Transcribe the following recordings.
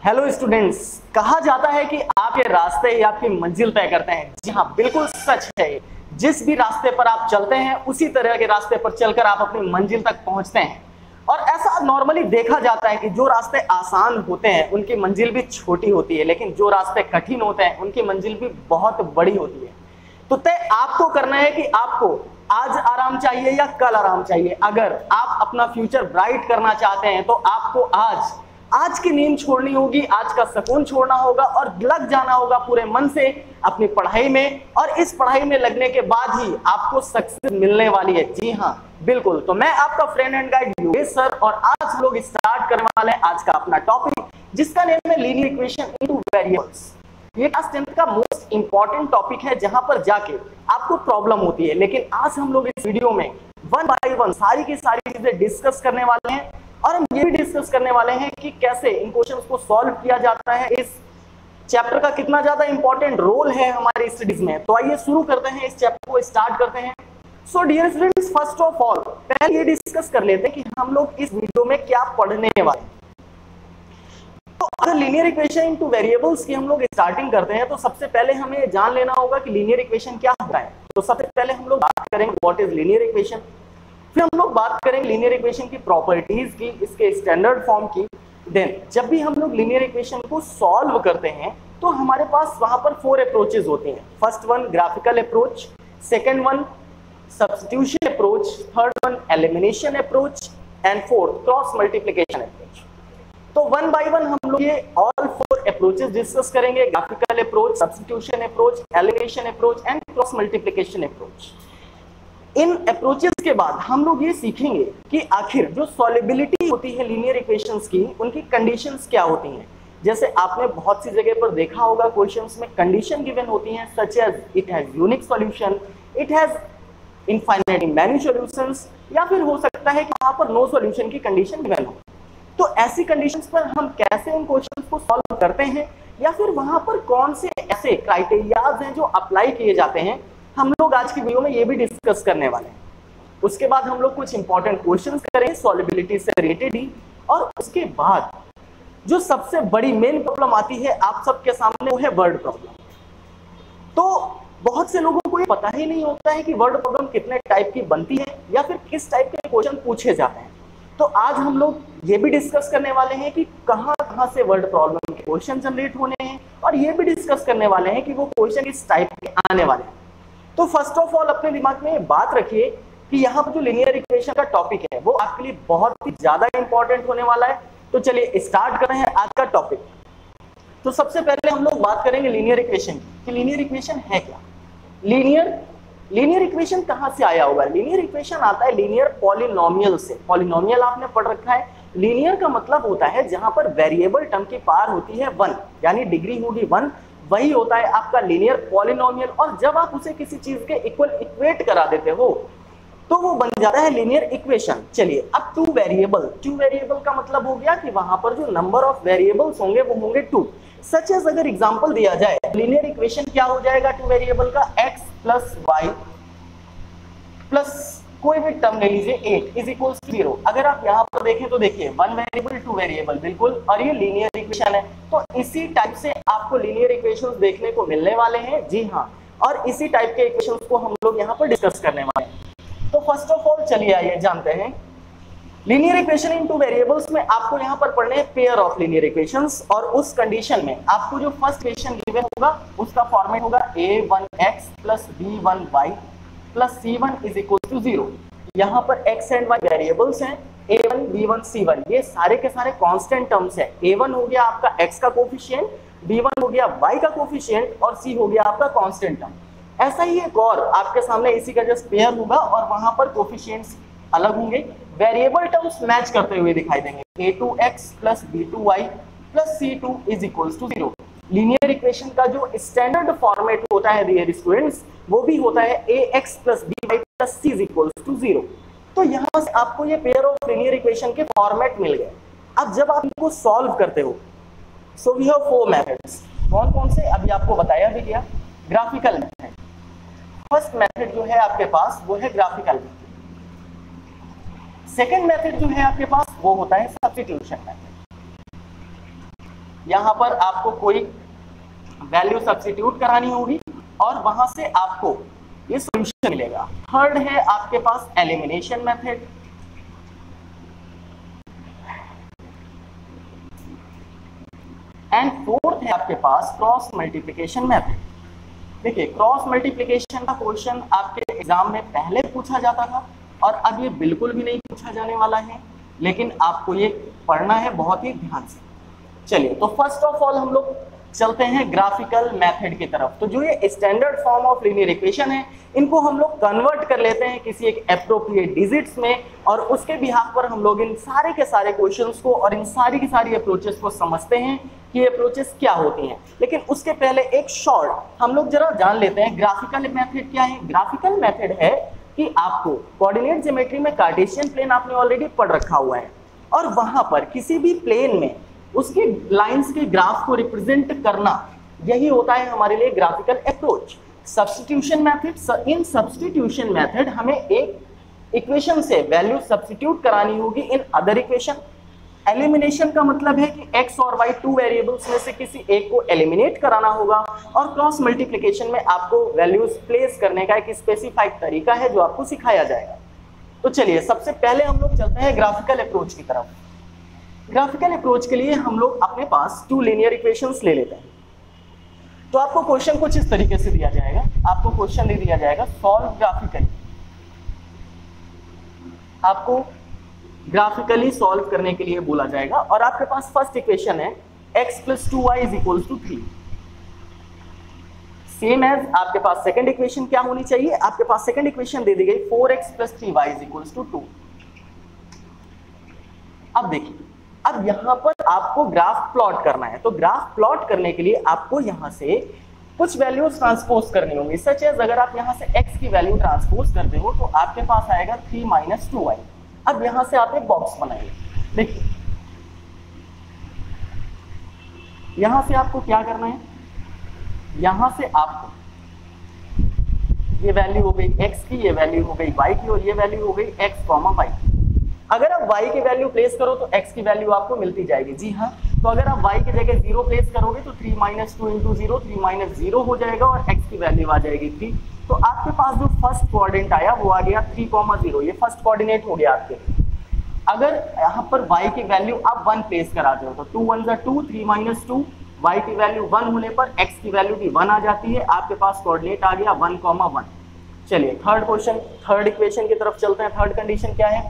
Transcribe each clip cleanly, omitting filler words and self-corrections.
Hello students, कहा जाता है कि आप ये रास्ते ही आपकी मंजिल तय करते हैं। जी हाँ, बिल्कुल सच है। जिस भी रास्ते पर आप चलते हैं उसी तरह के रास्ते पर चलकर आप अपनी मंजिल तक पहुंचते हैं। और ऐसा नॉर्मली देखा जाता है कि जो रास्ते आसान होते हैं उनकी मंजिल भी छोटी होती है, लेकिन जो रास्ते कठिन होते हैं उनकी मंजिल भी बहुत बड़ी होती है। तो तय आपको करना है कि आपको आज आराम चाहिए या कल आराम चाहिए। अगर आप अपना फ्यूचर ब्राइट करना चाहते हैं तो आपको आज की नींद छोड़नी होगी, आज का सुकून छोड़ना होगा और लग जाना होगा पूरे मन से अपनी पढ़ाई में। और इस पढ़ाई में लगने के बाद ही आपको सक्सेस मिलने वाली है। जी हाँ, बिल्कुल। तो मैं आपका friend and guide Yogesh sir, और आज हम लोग स्टार्ट करने वाले हैं आज का अपना टॉपिक, जिसका नेम है लीनियर इक्वेशन इनटू वेरिएबल्स। ये क्लास 10th का मोस्ट इंपॉर्टेंट टॉपिक है जहां पर जाके आपको प्रॉब्लम होती है। लेकिन आज हम लोग इस वीडियो में वन बाय वन सारी की सारी चीजें डिस्कस करने वाले हैं, और हम ये भी डिस्कस करने वाले हैं कि कैसे इन क्वेश्चंस को सॉल्व किया जाता है। इस चैप्टर का कितना ज्यादा इंपॉर्टेंट रोल है हमारी स्टडीज में। तो आइए शुरू करते हैं, इस चैप्टर को स्टार्ट करते हैं। So dear students, first of all पहले ये डिस्कस कर लेते हैं कि हम लोग इस वीडियो में क्या पढ़ने वाले हैं। तो अगर लीनियर इक्वेशन इनटू वेरिएबल्स की हम लोग स्टार्टिंग करते हैं तो सबसे पहले हमें जान लेना होगा कि लीनियर इक्वेशन क्या होता है। तो सबसे पहले हम लोग बात करेंगे व्हाट इज लीनियर इक्वेशन, फिर हम लोग बात करेंगे लीनियर इक्वेशन की प्रॉपर्टीज की, इसके स्टैंडर्ड फॉर्म की। देन जब भी हम लोग लीनियर इक्वेशन को सॉल्व करते हैं तो हमारे पास वहां पर 4 अप्रोचेज होती हैं। First one graphical approach, second one substitution approach, third one elimination approach and fourth cross multiplication approach. तो वन बाय वन हम लोग ये ऑल 4 अप्रोचेस डिस्कस करेंगे, graphical approach, substitution approach, elimination approach and cross multiplication approach. In approaches के बाद हम लोग ये सीखेंगे कि आखिर जो सॉल्युबिलिटी होती है लीनियर इक्वेशंस की, उनकी कंडीशंस क्या होती हैं। जैसे आपने बहुत सी जगह पर देखा होगा क्वेश्चंस में कंडीशन गिवन होती हैं, such as it has unique solution, it has infinitely many solutions, या फिर हो सकता है कि वहां पर नो सॉल्यूशन की कंडीशन गिवन हो। तो ऐसी कंडीशंस पर हम कैसे उन क्वेश्चंस को सॉल्व करते हैं, या फिर वहां पर कौन से ऐसे क्राइटेरियाज हैं जो अप्लाई किए जाते हैं, हम लोग आज की वीडियो में ये भी डिस्कस करने वाले हैं। उसके बाद हम लोग कुछ इंपॉर्टेंट क्वेश्चंस करेंगे सॉल्युबिलिटी से रिलेटेड ही। और उसके बाद जो सबसे बड़ी मेन प्रॉब्लम आती है आप सबके सामने, वो है वर्ड प्रॉब्लम। तो बहुत से लोगों को ये पता ही नहीं होता है कि वर्ड प्रॉब्लम कितने टाइप की बनती है या फिर किस टाइप के क्वेश्चन पूछे जाते हैं। तो आज हम लोग ये भी डिस्कस करने वाले हैं कि कहां से वर्ड प्रॉब्लम के क्वेश्चन जनरेट होने हैं, और ये भी डिस्कस करने वाले हैं कि वो क्वेश्चन किस टाइप के आने वाले हैं। तो फर्स्ट ऑफ ऑल अपने दिमाग में बात रखिए कि यहाँ पर जो लीनियर इक्वेशन का टॉपिक है वो आपके लिए बहुत ही ज्यादा इंपॉर्टेंट होने वाला है। तो चलिए स्टार्ट कर रहे हैं आज का टॉपिक। तो सबसे पहले हम लोग बात करेंगे लीनियर इक्वेशन की, कि लीनियर इक्वेशन है क्या। लीनियर इक्वेशन कहाँ से आया होगा। लीनियर इक्वेशन आता है लीनियर पॉलिनोमियल से। पॉलिनोमियल आपने पढ़ रखा है। लीनियर का मतलब होता है जहां पर वेरिएबल टर्म की पावर होती है 1, यानी डिग्री होगी 1, वही होता है आपका लीनियर पॉलिनोमियल। और जब आप उसे किसी चीज के इक्वल इक्वेट करा देते हो तो वो बन जाता है लीनियर इक्वेशन। चलिए अब टू वेरिएबल का मतलब हो गया कि वहां पर जो नंबर ऑफ वेरिएबल्स होंगे वो होंगे 2। सच एज अगर एग्जांपल दिया जाए, लीनियर इक्वेशन क्या हो जाएगा टू वेरिएबल का, x प्लस वाई प्लस कोई भी टर्म ले लीजिए 8 इज इक्वल टू 0। अगर आप यहाँ पर देखें तो देखिए 1 वेरिएबल 2 वेरिएबल, बिल्कुल, और ये लीनियर इक्वेशन है। तो इसी टाइप से आपको लीनियर इक्वेशंस देखने को मिलने वाले हैं। जी हाँ, और इसी टाइप के इक्वेशंस को हम लोग यहाँ पर डिस्कस करने वाले हैं। तो फर्स्ट ऑफ ऑल चलिए आइए जानते हैं लीनियर इक्वेशन इनटू वेरिएबल्स में आपको यहाँ पर पढ़ने हैं पेयर ऑफ लीनियर इक्वेशंस। और उस कंडीशन में आपको जो फर्स्ट इक्वेशन गिवन होगा उसका फॉर्मेट होगा a1x plus b1y plus c1 is equal to 0। यहाँ पर x एंड y वेरिएबल्स हैं, a1 b1 c1, ये सारे के सारे कांस्टेंट टर्म्स हैं। a1 हो गया आपका x का कोफिशिएंट, b1 हो गया y का कोफिशिएंट, और c हो गया आपका कांस्टेंट टर्म। ऐसा ही एक और आपके सामने इसी का जस्ट पेयर होगा, और वहां पर कोफिशिएंट्स अलग होंगे, वेरिएबल टर्म्स मैच करते हुए दिखाई देंगे। a2x plus b2y plus c2 is equal to 0। Linear equation का जो स्टैंडर्ड फॉर्मेट होता है डियर स्टूडेंट्स, वो भी होता है ax plus by plus c is equal to 0। तो यहाँ से आपको ये पेयर ऑफ लीनियर इक्वेशन के फॉर्मेट मिल गए। अब जब आप इनको सॉल्व करते हो, सो वी हैव 4 मेथड्स। कौन कौन से अभी आपको बताया भी गया। ग्राफिकल मेथड, फर्स्ट मेथड जो है आपके पास वो है ग्राफिकल मेथड। सेकेंड मेथड जो है आपके पास वो होता है सब्स्टिट्यूशन मेथड। यहाँ पर आपको कोई वैल्यू सब्स्टिट्यूट करानी होगी और वहां से आपको ये सॉल्यूशन मिलेगा। थर्ड है आपके पास एलिमिनेशन मेथड, एंड फोर्थ है आपके पास क्रॉस मल्टीप्लिकेशन मेथड। देखिए क्रॉस मल्टीप्लिकेशन का क्वेश्चन आपके एग्जाम में पहले पूछा जाता था और अब ये बिल्कुल भी नहीं पूछा जाने वाला है, लेकिन आपको ये पढ़ना है बहुत ही ध्यान से। चलिए तो फर्स्ट ऑफ ऑल हम लोग चलते हैं ग्राफिकल मेथड की तरफ। तो जो ये standard form of linear equation है, इनको हम लोग कन्वर्ट कर लेते हैं किसी एक एप्रोप्रिएट डिजिट्स में, और उसके बिहाफ पर हम लोग इन सारे के सारे क्वेश्चंस को और इन सारी की सारी अप्रोचेस को समझते हैं कि ये अप्रोचेस क्या होती हैं। लेकिन उसके पहले एक शॉर्ट हम लोग जरा जान लेते हैं ग्राफिकल मेथड क्या है। ग्राफिकल मेथड है कि आपको कोऑर्डिनेट ज्योमेट्री में कार्टेशियन प्लेन आपने ऑलरेडी पढ़ रखा हुआ है, और वहां पर किसी भी प्लेन में उसके लाइंस के ग्राफ को रिप्रेजेंट करना, यही होता है हमारे लिए ग्राफिकल अप्रोच। सब्स्टिट्यूशन मेथड, इन सब्स्टिट्यूशन मेथड हमें एक इक्वेशन से वैल्यू सब्स्टिट्यूट करानी होगी इन अदर इक्वेशन। एलिमिनेशन का मतलब है कि x और y टू वेरिएबल्स में से किसी एक को एलिमिनेट कराना होगा, और क्रॉस मल्टीप्लिकेशन में आपको वैल्यूज प्लेस करने का एक स्पेसिफाइड तरीका है जो आपको सिखाया जाएगा। तो चलिए सबसे पहले हम लोग चलते हैं ग्राफिकल अप्रोच की तरफ। ग्राफिकल अप्रोच के लिए हम लोग अपने पास टू लीनियर इक्वेशंस ले लेते हैं। तो आपको क्वेश्चन कुछ इस तरीके से दिया जाएगा, आपको क्वेश्चन दे दिया जाएगा सॉल्व ग्राफिकली। आपको ग्राफिकली सॉल्व करने के लिए बोला जाएगा, और आपके पास फर्स्ट इक्वेशन है x + 2y = 3। सेम एज आपके पास सेकंड इक्वेशन क्या होनी चाहिए, आपके पास सेकंड इक्वेशन दे दी गई 4x + 3y = 2। अब देखिए, अब यहां पर आपको ग्राफ प्लॉट करना है। तो ग्राफ प्लॉट करने के लिए आपको यहां से कुछ वैल्यूज ट्रांसपोज करनी होंगी। सच एज अगर आप यहां से x की वैल्यू ट्रांसपोज करते हो तो आपके पास आएगा 3 - 2y। अब यहां से आप एक बॉक्स बनाइए। देखिए यहां से आपको क्या करना है, यहां से आपको ये वैल्यू हो गई x की, ये वैल्यू हो गई y की, और ये वैल्यू हो गई x, y की। अगर आप y की वैल्यू प्लेस करो तो x की वैल्यू आपको मिलती जाएगी। जी हाँ, तो अगर आप y की जगह 0 प्लेस करोगे तो 3 - 2 × 0 3 - 0 हो जाएगा, और x की वैल्यू आ जाएगी 3। तो आपके पास जो फर्स्ट कोऑर्डिनेट आया वो आ गया 3, 0। ये फर्स्ट कोऑर्डिनेट हो गया आपके लिए। अगर यहाँ पर y की वैल्यू आप 1 प्लेस कराते हो तो 2 × 1 = 2, 3 - 2, y की वैल्यू 1 होने पर x की वैल्यू भी 1 आ जाती है। आपके पास कोऑर्डिनेट आ गया 1, 1। चलिए थर्ड क्वेश्चन, थर्ड इक्वेशन की तरफ चलते हैं। थर्ड कंडीशन क्या है,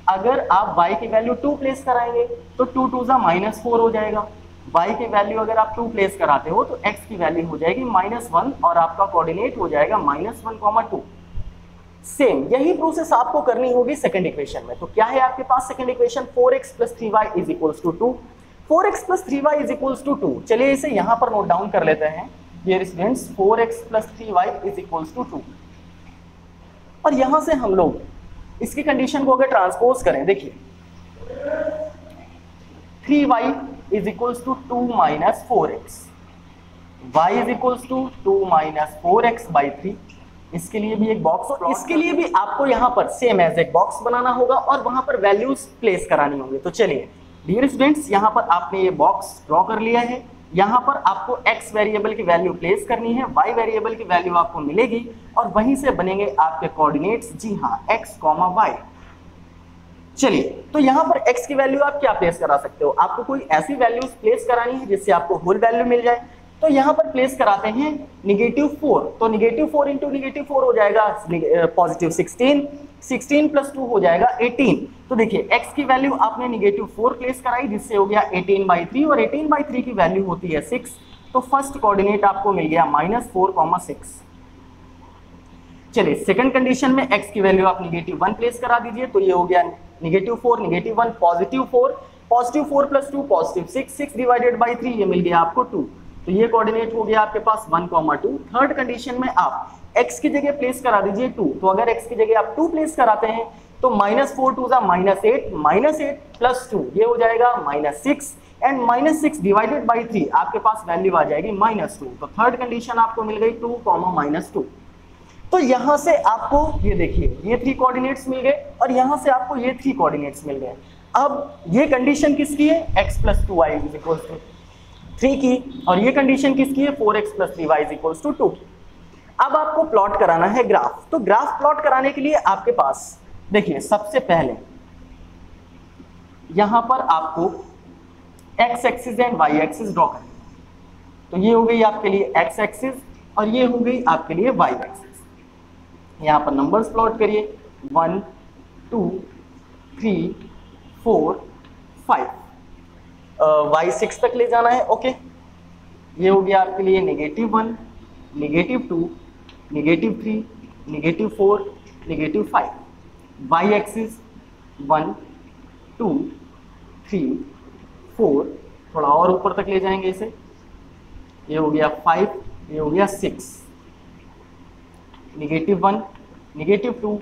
अगर आप y की वैल्यू 2 प्लेस कराएंगे तो 2 × 2 = -4 हो जाएगा। y की वैल्यू अगर आप 2 प्लेस कराते हो तो x की वैल्यू हो जाएगी -1, और आपका कोऑर्डिनेट हो जाएगा -1, 2। सेम यही प्रोसेस आपको करनी होगी सेकंड इक्वेशन में। तो क्या है आपके पास second equation, 4x + 3y = 2। 4x + 3y = 2। चलिए इसे यहां पर नोट डाउन कर लेते हैं। Dear students, 4x + 3y = 2। और यहां से हम लोग इसकी कंडीशन को अगर ट्रांसपोज करें, देखिए 3y = 2 - 4x, y = 2 - 4x/3। इसके लिए भी एक बॉक्स, और इसके लिए भी आपको यहाँ पर सेम एज एक बॉक्स बनाना होगा और वहां पर वैल्यूज प्लेस करानी होंगी। तो चलिए डियर स्टूडेंट्स, यहाँ पर आपने ये बॉक्स ड्रॉ कर लिया है। यहाँ पर आपको x वेरिएबल की वैल्यू प्लेस करनी है, y वेरिएबल की वैल्यू आपको मिलेगी, और वहीं से बनेंगे आपके कोऑर्डिनेट्स। जी हाँ, x, y। चलिए तो यहाँ पर x की वैल्यू आप क्या प्लेस करा सकते हो, आपको कोई ऐसी वैल्यूज प्लेस करानी है जिससे आपको होल वैल्यू मिल जाए। तो यहाँ पर प्लेस कराते हैं -4। तो -4 × -4 हो जाएगा +16, 16 + 2 हो जाएगा 18। तो देखिए x की वैल्यू आपने -4 प्लेस कराई, जिससे हो गया 18/3, और 18/3 की वैल्यू होती है 6। तो फर्स्ट कोऑर्डिनेट आपको मिल गया -4, 6। चलिए सेकंड कंडीशन में x की वैल्यू आप -1 प्लेस करा दीजिए, तो ये हो गया -4, -1, +4, +4 + 2 +6, 6/3, ये मिल गया आपको 2। तो ये कोऑर्डिनेट हो गया आपके पास 1, 2। थर्ड कंडीशन में आप x की जगह प्लेस करा दीजिए 2। तो अगर x की जगह आप 2 प्लेस कराते हैं तो -4 × 2 = -8, -8 + 2 ये हो जाएगा -6, एंड -6/3 आपके पास वैल्यू आ जाएगी -2। तो थर्ड कंडीशन आपको मिल गई 2, -2। तो यहां से आपको ये देखिए ये 3 कोऑर्डिनेट्स मिल गए, और यहां से आपको ये 3 कोऑर्डिनेट्स मिल गए। अब ये कंडीशन किसकी है, x + 2y = 3 की, और ये कंडीशन किसकी है 4x + 3y = 2 की। अब आपको प्लॉट कराना है ग्राफ। तो ग्राफ प्लॉट कराने के लिए आपके पास देखिए सबसे पहले यहां पर आपको x axis and y axis draw करना है। तो ये हो गई आपके लिए x एक्सिस और ये हो गई आपके लिए y एक्सिस। यहां पर नंबर्स प्लॉट करिए 1 2 3 4 5, y 6 तक ले जाना है। ओके, ये हो गया आपके लिए -1 -2 -3 -4 -5, y एक्सिस 1 2 3 4, थोड़ा और ऊपर तक ले जाएंगे इसे, ये हो गया 5, ये हो गया 6, -1 -2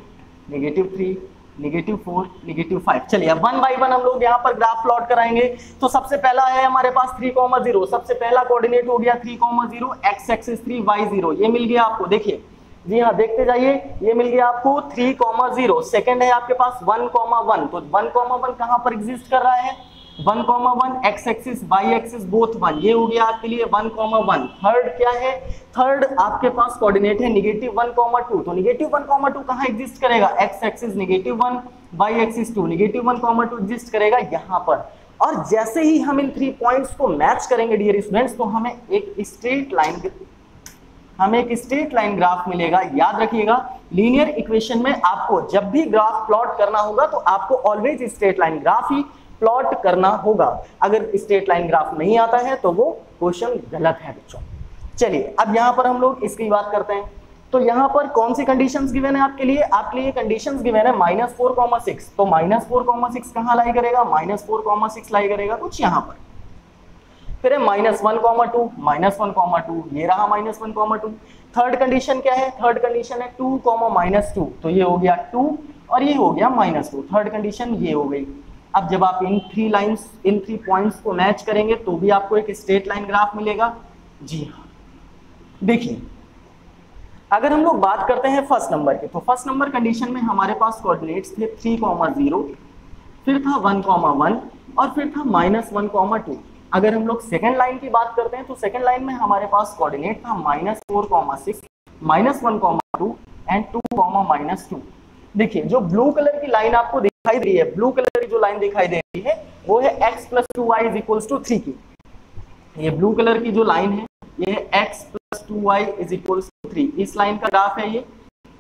-3 -4 -5। चलिए अब 1 बाय 1 हम लोग यहाँ पर ग्राफ प्लॉट कराएंगे। तो सबसे पहला है हमारे पास 3,0, सबसे पहला कोऑर्डिनेट हो गया 3,0, x एक्सिस 3 y 0, ये मिल गया आपको। देखिए जी हाँ, देखते जाइए, ये मिल गया आपको 3,0। सेकंड है आपके पास 1,1, तो 1,1 कहाँ पर एग्जिस्ट कर रहा है 1,1, x axis y axis both 1, ये हो गया आपके लिए 1,1। थर्ड क्या है, थर्ड आपके पास कोऑर्डिनेट है -1,2, तो -1,2 कहाँ एग्जिस्ट करेगा x axis -1 y axis 2, -1,2 exist करेगा यहाँ पर। और जैसे ही हम इन 3 पॉइंट्स को मैच करेंगे डियर स्टूडेंट्स, तो हमें एक स्ट्रेट लाइन ग्राफ मिलेगा। याद रखिएगा, लीनियर इक्वेशन में आपको जब भी ग्राफ प्लॉट करना होगा तो आपको ऑलवेज स्ट्रेट लाइन ग्राफ ही प्लॉट करना होगा। अगर स्ट्रेट लाइन ग्राफ नहीं आता है तो वो क्वेश्चन गलत है बच्चों। चलिए अब यहाँ पर हम लोग इसकी बात करते हैं। तो यहाँ पर कौन सी कंडीशंस गिवन है आपके लिए, आपके लिए कंडीशंस गिवन है -4,6, तो -4,6 कहाँ लाई करेगा, -4,6 लाई करेगा कुछ यहाँ पर। फिर है -1,2, -1,2, ये रहा -1,2। थर्ड कंडीशन क्या है, थर्ड कंडीशन है 2, -2, तो ये हो गया 2 और ये हो गया -2। थर्ड कंडीशन ये हो गई। अब जब आप इन 3 पॉइंट्स को मैच करेंगे तो भी आपको एक स्ट्रेट लाइन ग्राफ मिलेगा। जी हाँ, देखिए अगर हम लोग बात करते हैं फर्स्ट नंबर की, तो फर्स्ट नंबर कंडीशन में हमारे पास कोऑर्डिनेट्स थे 3,0, फिर था 1,1 और फिर था -1,2। अगर हम लोग सेकंड लाइन की बात करते हैं तो सेकंड लाइन में हमारे पास कोऑर्डिनेट था -4,6, -1,2 एंड 2, -2। देखिए जो ब्लू कलर की लाइन आपको दिखाई दे रही है, ब्लू कलर की जो लाइन दिखाई दे रही है वो है x + 2y = 3 की। ये ब्लू कलर की जो लाइन है ये है x + 2y = 3, इस लाइन का ग्राफ है ये।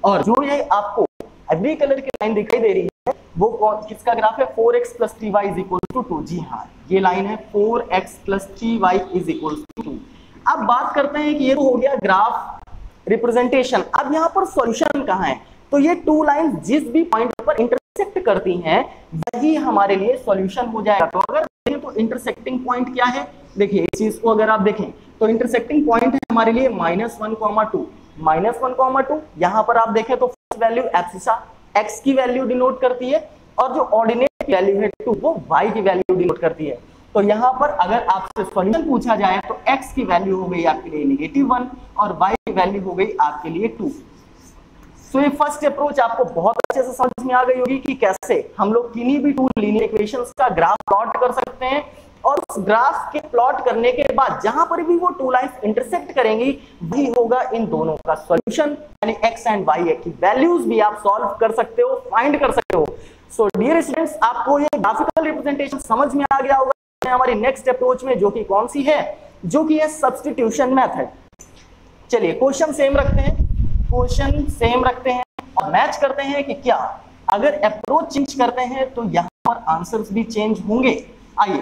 और जो ये आपको ग्रे कलर की लाइन दिखाई दे रही है वो किसका ग्राफ है, 4x + 3y = 2। जी हाँ, ये लाइन है 4x + 3y = 2। अब बात करते हैं कि ये तो हो गया ग्राफ रिप्रेजेंटेशन। अब यहाँ पर सॉल्यूशन कहाँ है, तो ये 2 लाइन जिस भी पॉइंट पर इंटरसेक्ट करती हैं वही हमारे लिए सॉल्यूशन हो जाएगा। तो अगर देखें तो इंटरसेक्टिंग पॉइंट क्या है, देखिए इस चीज को अगर आप देखें तो इंटरसेक्टिंग पॉइंट है हमारे लिए -1,2, -1,2। यहाँ पर आप देखें तो फर्स्ट वैल्यू एब्सिसा x की वैल्यू डिनोट करती है और जो ऑर्डिनेट की वैल्यू है 2 वो y की वैल्यू डिनोट करती है। तो यहाँ पर अगर आपसे सॉल्यूशन पूछा जाए तो x की वैल्यू हो गई आपके लिए -1 और y की वैल्यू हो गई आपके लिए 2। तो ये फर्स्ट अप्रोच आपको बहुत अच्छे से समझ में आ गई होगी कि कैसे हम लोग किन्हीं भी 2 लीनियर इक्वेशंस का ग्राफ प्लॉट कर सकते हैं। और उस ग्राफ के प्लॉट करने के बाद जहां पर भी वो 2 लाइंस इंटरसेक्ट करेंगी वही होगा इन दोनों का सॉल्यूशन, यानी x एंड y की वैल्यूज भी आप सॉल्व कर सकते हो, फाइंड कर सकते हो। सो डियर स्टूडेंट्स, आपको ये ग्राफिकल रिप्रेजेंटेशन समझ में आ गया होगा। हमारी नेक्स्ट अप्रोच में जो कि कौन सी है, जो कि है सब्स्टिट्यूशन मेथड। चलिए क्वेश्चन सेम रखते हैं और मैच करते हैं कि क्या अगर अप्रोच चेंज करते हैं तो यहाँ पर आंसर्स भी चेंज होंगे। आइए,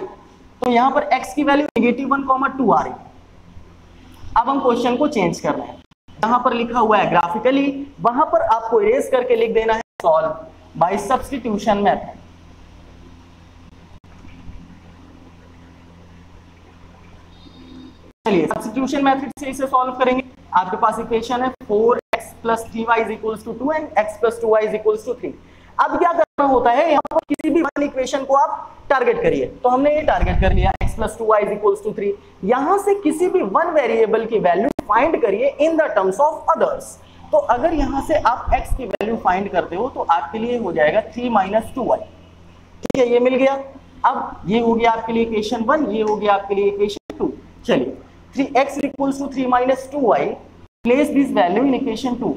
तो यहाँ पर x की वैल्यू -1,2 आ रही। अब हम क्वेश्चन को चेंज कर रहे हैं, यहाँ पर लिखा हुआ है ग्राफिकली, वहां पर आपको इरेज करके लिख देना है सॉल्व बाय सब्स्टिट्यूशन मेथड। चलिए सब्स्टिट्यूशन मेथड से इसे सॉल्व करेंगे। आपके पास इक्वेशन है 4x + 3y = 2 and x + 2y = 3। अब क्या करना होता है, यहाँ पर किसी भी वन इक्वेशन को आप टारगेट करिए। तो हमने ये टारगेट कर लिया x + 2y = 3। यहां से किसी भी वन वेरिएबल की वैल्यू फाइंड करिए in the terms of others. तो अगर यहां से आप x की वैल्यू फाइंड करते हो तो आपके लिए हो जाएगा 3 - 2y। ठीक है, ये मिल गया। अब ये हो गया आपके लिए इक्वेशन 1, ये हो गया आपके लिए इक्वेशन 2। चलिए 3x equals to 3 minus 2y, place this value in equation 2,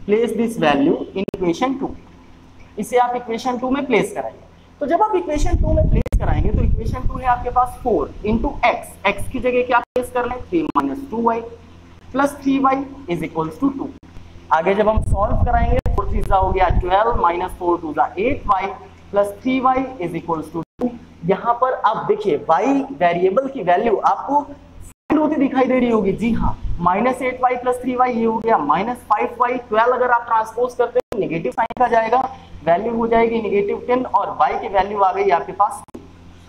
place this value in equation 2, इसे आप इक्वेशन 2 में प्लेस कराइए। तो जब आप इक्वेशन 2 में प्लेस कराएंगे तो इक्वेशन 2 है आपके पास 4 इंटू एक्स, एक्स की जगह क्या प्लेस कर लें 3 minus 2y plus 3y is equals to 2। आगे जब हम सॉल्व कराएंगे 4 3 हो गया 12 minus 4 2 8y plus 3y is equals to 2। यहाँ पर आप देखिए y वेरिएबल की वैल्यू आपको फाइंड होती दिखाई दे रही होगी, जी हाँ, माइनस 8y प्लस 3y ये हो गया माइनस 5y, 12 अगर आप ट्रांसपोज करते हैं नेगेटिव साइन का जाएगा, वैल्यू हो जाएगी नेगेटिव 10 और y की वैल्यू आ गई आपके पास 2।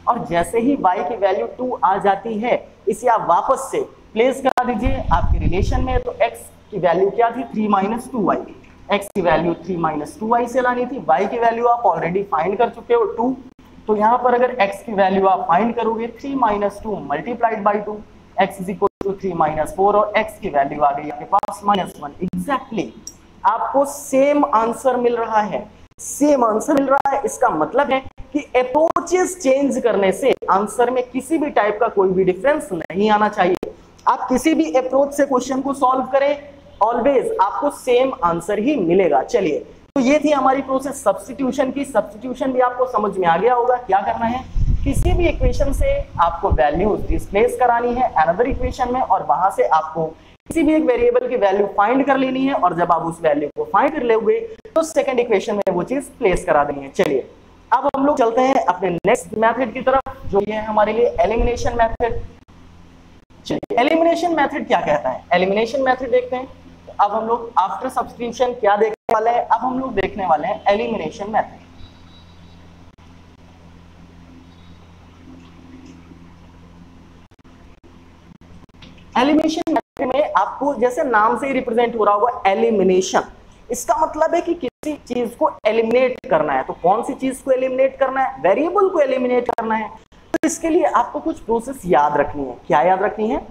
और जैसे ही y की वैल्यू 2 आ जाती है इसे आप वापस से प्लेस करा दीजिए आपके रिलेशन में। तो x की वैल्यू क्या थी 3 माइनस 2y, x की वैल्यू 3 माइनस 2y से लानी थी, y की वैल्यू आप ऑलरेडी फाइंड कर चुके हो 2। तो यहाँ पर अगर x की वैल्यू आप फाइंड करोगे 3 minus 2 multiplied by 2, x is equal to 3 minus 4 और x की वैल्यू आ गई आपके पास -1। एग्जैक्टली आपको सेम आंसर मिल रहा है, सेम आंसर मिल रहा है। इसका मतलब है कि अप्रोचेस चेंज करने से आंसर में किसी भी टाइप का कोई भी डिफरेंस नहीं आना चाहिए। आप किसी भी अप्रोच से क्वेश्चन को सॉल्व करें, ऑलवेज आपको सेम आंसर ही मिलेगा। चलिए, तो ये थी हमारी प्रोसेस सब्स्टिट्यूशन की। सब्स्टिट्यूशन भी आपको समझ में आ गया होगा। क्या करना है, किसी भी इक्वेशन से आपको वैल्यूज डिस्प्लेस करानी है अनदर इक्वेशन में और वहां से आपको किसी भी एक वेरिएबल की वैल्यू फाइंड कर लेनी है और जब आप उस वैल्यू को फाइंड कर लोगे तो सेकंड इक्वेशन में वो चीज प्लेस करा देनी है। चलिए अब हम लोग चलते हैं अपने नेक्स्ट मेथड की तरफ, जो ये है हमारे लिए एलिमिनेशन मेथड। चलिए, एलिमिनेशन मेथड क्या कहता है, एलिमिनेशन मेथड देखते हैं। अब हम लोग आफ्टर सब्स्टिट्यूशन क्या देखने वाले हैं, अब हम लोग देखने वाले हैं एलिमिनेशन मेथड। एलिमिनेशन मेथड में आपको जैसे नाम से ही रिप्रेजेंट हो रहा होगा एलिमिनेशन, इसका मतलब है कि किसी चीज को एलिमिनेट करना है। तो कौन सी चीज को एलिमिनेट करना है, वेरिएबल को एलिमिनेट करना है। तो इसके लिए आपको कुछ प्रोसेस याद रखनी है। क्या याद रखनी है,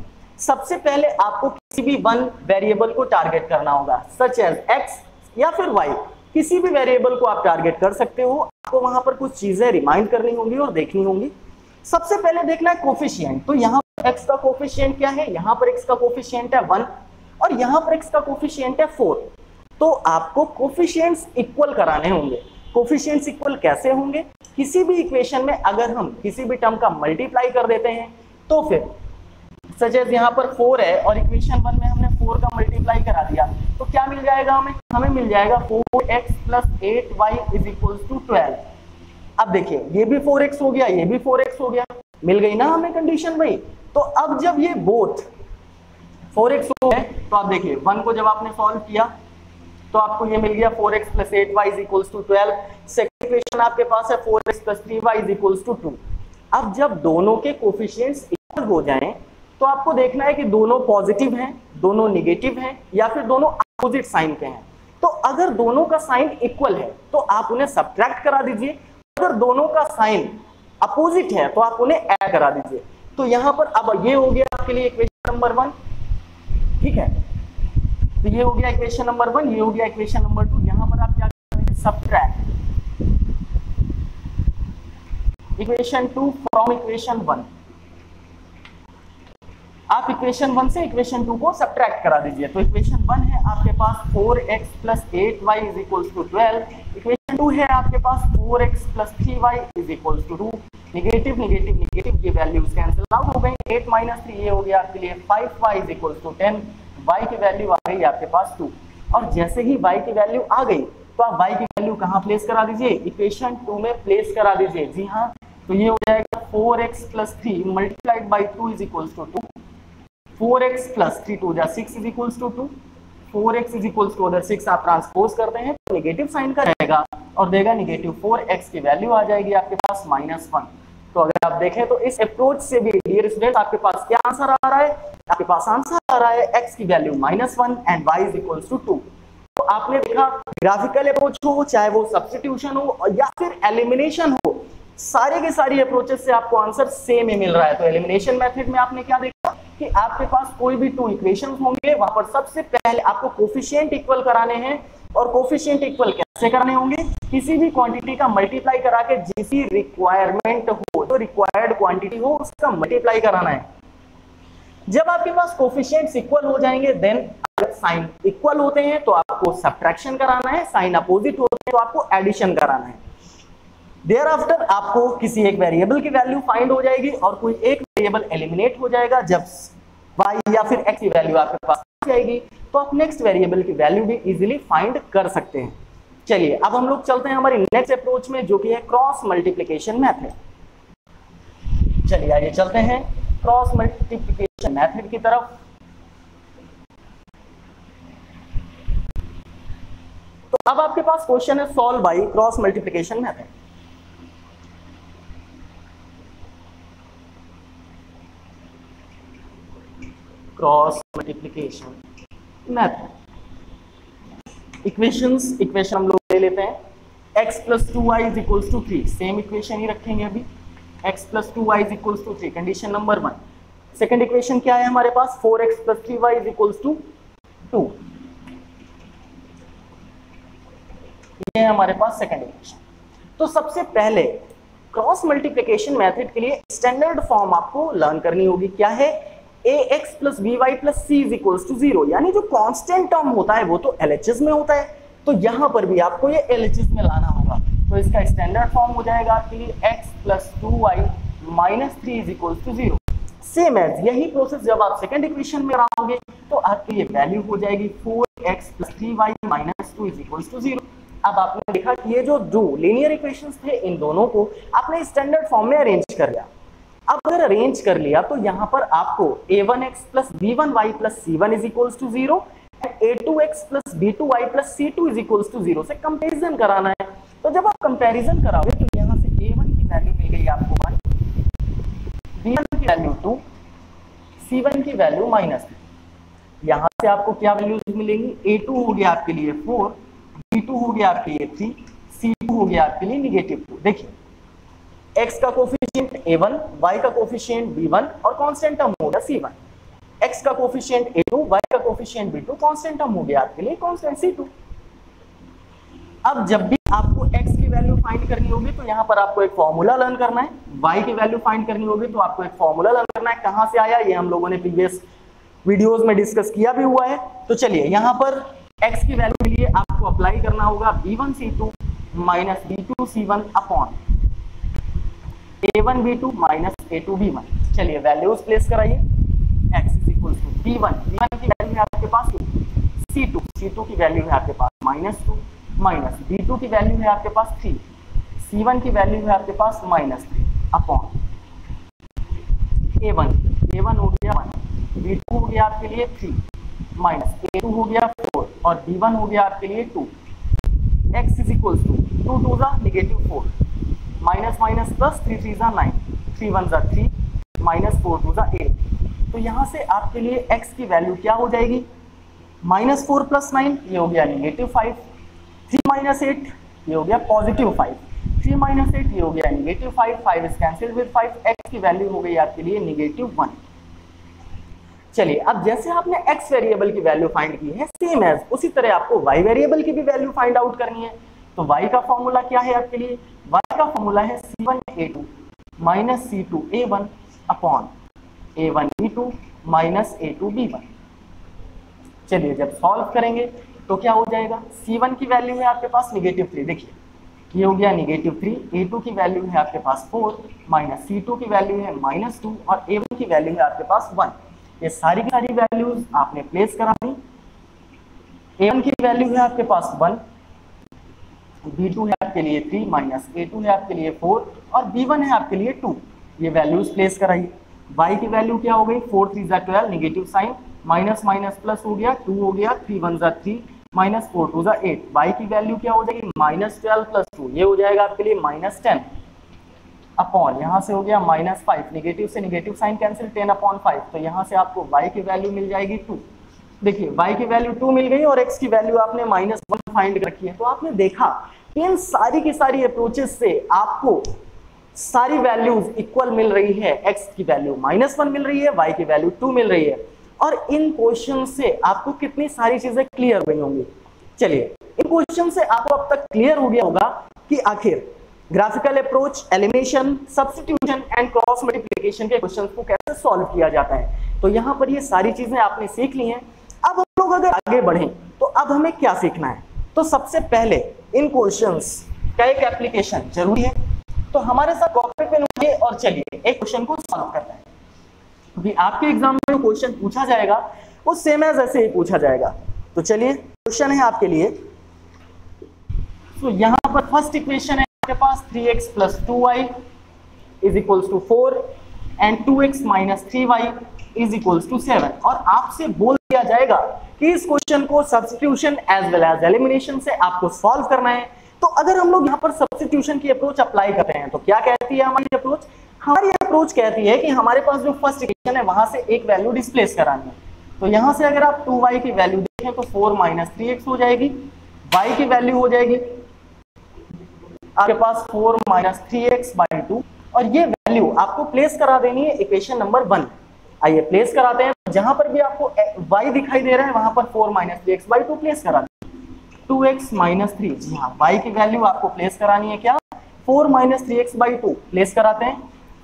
सबसे पहले आपको किसी भी वन वेरिएबल को टारगेट करना होगा, सच एज एक्स या फिर वाई, किसी भी वेरिएबल को आप टारगेट कर सकते हो। आपको वहां पर कुछ चीजें रिमाइंड करनी होंगी और देखनी होंगी। सबसे पहले देखना है कोफिशिएंट। तो यहाँ पर x का कोफिशिएंट क्या है, यहाँ पर x का कोफिशिएंट है 1 और यहाँ पर x का कोफिशिएंट है 4। तो आपको कोफिशिएंट्स इक्वल कराने होंगे। कोफिशिएंट्स इक्वल कैसे होंगे, किसी भी इक्वेशन में अगर हम किसी भी टर्म का मल्टीप्लाई कर देते हैं तो फिर सच एज यहाँ पर 4 है और इक्वेशन 1 में हमने 4 का मल्टीप्लाई करा दिया तो क्या मिल जाएगा हमें मिल जाएगा 4x plus 8y is equal to 12। अब देखिए ये भी 4x हो गया, ये भी 4x हो गया, मिल गई ना हमें कंडीशन भाई। तो अब जब ये बोथ 4x हो गए तो आप देखिए 1 को जब आपने सॉल्व किया तो आपको ये मिल गया 4x plus 8y is equal to 12। Second equation आपके पास है 4x plus 3y is equal to 2। अब जब दोनों के कोफिशिएंट्स इक्वल हो जाएं तो आपको देखना है कि दोनों पॉजिटिव हैं, दोनों नेगेटिव हैं या फिर दोनों अपोजिट साइन के हैं। तो अगर दोनों का साइन इक्वल है तो आप उन्हें सब्ट्रैक्ट करा दीजिए, अगर दोनों का साइन अपोजिट है तो आप उन्हें ऐड करा दीजिए। तो यहां पर अब ये हो गया आपके लिए इक्वेशन नंबर 1, ठीक है। तो ये हो गया इक्वेशन नंबर 1, ये हो गया इक्वेशन नंबर 2। यहां पर आप क्या करा दीजिए, सब्ट्रैक्ट इक्वेशन 2 फ्रॉम इक्वेशन 1। आप इक्वेशन 1 से इक्वेशन 2 को सब्ट्रैक्ट करा दीजिए। तो इक्वेशन 1 है आपके पास 4x plus 8y is equal to 12। Equation 2 है आपके पास 4x plus 3y is equal to 2। Negative negative negative ये वैल्यूज कैंसिल आउट हो गई। 8 माइनस 3 ये हो गया आपके लिए 5y is equal to 10। y की वैल्यू आ गई आपके पास 2। और जैसे ही y की वैल्यू आ गई तो आप y की वैल्यू कहाँ प्लेस करा दीजिए, इक्वेशन 2 में प्लेस करा दीजिए। जी हाँ, तो ये हो जाएगा 4x plus 3 multiplied by 2 is equal to 2। 4x plus 3 2 6 is equals to 2। 4x is equals to अगर 6 आप ट्रांसपोज करते हैं तो नेगेटिव साइन का रहेगा और देगा नेगेटिव 4x की वैल्यू आ जाएगी आपके पास -1। तो अगर आप देखें तो इस अप्रोच से भी डियर स्टूडेंट आपके पास क्या आंसर आ रहा है, आपके पास आंसर आ रहा है x की value -1 and y is equals to 2। तो आपने देखा ग्राफिकल अप्रोच हो, चाहे वो सब्स्टिट्यूशन हो या फिर एलिमिनेशन हो, सारे के सारी अप्रोचेस से आपको आंसर सेम ही मिल रहा है। तो एलिमिनेशन मेथड में आपने क्या देखा कि आपके पास कोई भी 2 इक्वेशंस होंगे, वहां पर सबसे पहले आपको कोफिशिएंट इक्वल कराने हैं। और कोफिशिएंट इक्वल कैसे कराने होंगे, किसी भी क्वांटिटी का मल्टीप्लाई करा के जिसकी रिक्वायरमेंट हो, जो रिक्वायर्ड क्वांटिटी हो उसका मल्टीप्लाई कराना है। जब आपके पास कोफिशिएंट्स इक्वल हो जाएंगे देन अगर साइन इक्वल होते हैं तो आपको सब्ट्रैक्शन कराना है, साइन अपोजिट होते हैं तो आपको एडिशन कराना है। देयर आफ्टर आपको किसी एक वेरिएबल की वैल्यू फाइंड हो जाएगी और कोई एक वेरिएबल एलिमिनेट हो जाएगा। जब y या फिर x की वैल्यू आपके पास आएगी तो आप नेक्स्ट वेरिएबल की वैल्यू भी इजीली फाइंड कर सकते हैं। चलिए अब हम लोग चलते हैं हमारी नेक्स्ट अप्रोच में जो कि है क्रॉस मल्टीप्लिकेशन मेथड। चलिए आइए चलते हैं क्रॉस मल्टीप्लिकेशन मेथड की तरफ। तो अब आपके पास क्वेश्चन है solve by cross multiplication method. Cross multiplication method equation हम लोग ले लेते हैं। x + 2y = 3 सेम इक्वेशन ही रखेंगे अभी। x + 2y = 3 condition number 1। Second equation क्या है हमारे पास 4x + 3y = 2। ये है हमारे पास सेकंड इक्वेशन। तो सबसे पहले क्रॉस मल्टीप्लिकेशन मेथड के लिए स्टैंडर्ड फॉर्म आपको लर्न करनी होगी। क्या है ax + by + c = 0, यानी जो कांस्टेंट टर्म होता है वो तो LHS में होता है, तो यहां पर भी आपको ये LHS में लाना होगा। तो इसका स्टैंडर्ड फॉर्म हो जाएगा आपके लिए x + 2y - 3 = 0। सेम एज यही प्रोसेस जब आप सेकंड इक्वेशन में लाओगे तो आपकी ये वैल्यू हो जाएगी 4x + 3y - 2 = 0। अब आपने देखा कि ये जो दो लीनियर इक्वेशंस थे इन दोनों को आपने स्टैंडर्ड फॉर्म में अरेंज कर लिया। अब अगर अरेंज कर लिया तो यहां पर आपको a1x + b1y + c1 = 0 a2x + b2y + c2 = 0 से कंपैरिजन कराना है। तो जब आप कंपैरिजन कराओगे तो यहां से a1 की वैल्यू मिल गई आपको 1, b1 की वैल्यू 2, c1 की वैल्यू -3। यहां से आपको क्या वैल्यूज मिलेंगी, a2 हो गया आपके लिए 4, b2 हो गया आपके लिए 3, c2 हो गया आपके लिए -2। देखिए x का कोफिशिएंट a1, y का कोफिशिएंट b1 और कांस्टेंट टर्म हो गया c1। x का कोफिशिएंट a2, y का कोफिशिएंट b2, कांस्टेंट टर्म हो गया आपके लिए कांस्टेंट c2। अब जब भी आपको x की वैल्यू फाइंड करनी होगी तो यहां पर आपको एक फॉर्मूला लर्न करना है, y की वैल्यू फाइंड करनी होगी तो आपको एक फॉर्मूला लर्न करना है। कहां से आया ये हम लोगों ने प्रीवियस वीडियोस में डिस्कस किया भी हुआ है। तो चलिए यहां पर x की वैल्यू के लिए आपको अप्लाई करना होगा b1 c2 - b2 c1 upon a1 b2 - a2 b1। चलिए वैल्यूज प्लेस कराइए। x = b1 की वैल्यू है आपके पास 2, c2 की वैल्यू है आपके पास -2, माइनस b2 की वैल्यू है आपके पास 3, c1 की वैल्यू है आपके पास -3 अपॉन a1 हो गया 1, b2 हो गया आपके लिए 3 माइनस a2 हो गया 4 और b1 हो गया आपके लिए 2। x = 2 2 ज़ा -4 माइनस माइनस प्लस 3 3 ज़ा 9 3 1 ज़ा 3 -4 2 ज़ा 8। तो यहाँ से आपके लिए x की वैल्यू क्या हो जाएगी, -4 + 9 ये हो गया -5, 3 - 8 ये हो गया +5, 3 - 8 ये हो गया -5, 5 इज कैंसिल विद 5, x की वैल्यू हो गई आपके लिए -1। चलिए अब जैसे आपने x वेरिएबल की वैल्यू फाइंड की है सेम एज उसी तरह आपको y वेरिएबल की भी वैल्यू फाइंड आउट करनी है। तो y का फॉर्मूला क्या है आपके लिए, y का फॉर्मूला है c1a2 - c2a1 upon a1b2 - a2b1। चलिए जब सॉल्व करेंगे तो क्या हो जाएगा, c1 की वैल्यू है आपके पास -3, देखिए ये हो गया -3, a2 की वैल्यू है आपके पास 4 माइनस c2 की वैल्यू है -2 और a1 की वैल्यू है आपके पास 1। ये सारी की सारी वैल्यूज आपने प्लेस करा दी। a1 की वैल्यू है आपके पास 1, b2 है आपके लिए 3 माइनस a2 है आपके लिए 4 और b1 है आपके लिए 2। ये वैल्यूज प्लेस कराइए। y की वैल्यू क्या हो गई, 4 3 ज़ा 12 negative sign, minus minus plus हो गया 2 हो गया, 3 1 ज़ा 3 माइनस 4 2 ज़ा 8। y की वैल्यू क्या हो जाएगी, -12 + 2 ये हो जाएगा आपके लिए -10 अपॉन यहाँ से हो गया -5, नेगेटिव से नेगेटिव साइन कैंसिल, 10/5। तो यहाँ से आपको y की वैल्यू मिल जाएगी 2। देखिए y की वैल्यू 2 मिल गई और x की वैल्यू आपने -1 फाइंड रखी है। तो आपने देखा इन सारी की सारी अप्रोचेस से आपको सारी वैल्यूज इक्वल मिल रही है। x की वैल्यू -1 मिल रही है, y की वैल्यू 2 मिल रही है और इन क्वेश्चन से आपको कितनी सारी चीजें क्लियर हुई होंगी। चलिए इन क्वेश्चन से आपको अब तक क्लियर हो गया होगा कि आखिर graphical approach, elimination, substitution and cross multiplication के क्वेश्चंस को कैसे सॉल्व किया जाता है। तो यहाँ पर ये सारी चीजें आपने सीख ली हैं। अब हम लोग अगर आगे बढ़ें तो अब हमें क्या सीखना है। तो सबसे पहले इन क्वेश्चंस का एक एप्लीकेशन जरूरी है। तो हमारे साथ कॉपी पेन उठाइए और चलिए एक क्वेश्चन को सॉल्व करते हैं, क्योंकि आपके एग्जाम में जो क्वेश्चन पूछा जाएगा वो सेम एज ऐसे ही पूछा जाएगा। तो चलिए क्वेश्चन है आपके लिए। तो यहाँ पर फर्स्ट इक्वेशन है आपके पास 3x + 2y = 4 and 2x - 3y = 7, और आपसे बोल दिया जाएगा कि इस क्वेश्चन को substitution as well as elimination से आपको सॉल्व करना है। तो अगर हम लोग यहाँ पर सब्स्टिट्यूशन की अप्रोच अप्लाई करते हैं तो क्या कहती है हमारी अप्रोच? हमारी अप्रोच कहती है कि हमारे पास जो फर्स्ट इक्वेशन है वहां से एक वैल्यू डिस्प्लेस करानी है। तो यहाँ से अगर आप 2y की वैल्यू देखें तो 4 - 3x हो जाएगी, y की वैल्यू हो जाएगी आपके पास 4 - 3x/2, और ये वैल्यू आपको प्लेस करा देनी है इक्वेशन नंबर 1। आइए प्लेस कराते हैं। जहां पर भी आपको y दिखाई दे रहा है वहां पर 4 - 3x/2 प्लेस करा दें। 2x - 3, जी हाँ, y की वैल्यू आपको प्लेस करानी है क्या? 4 - 3x/2 प्लेस कराते हैं।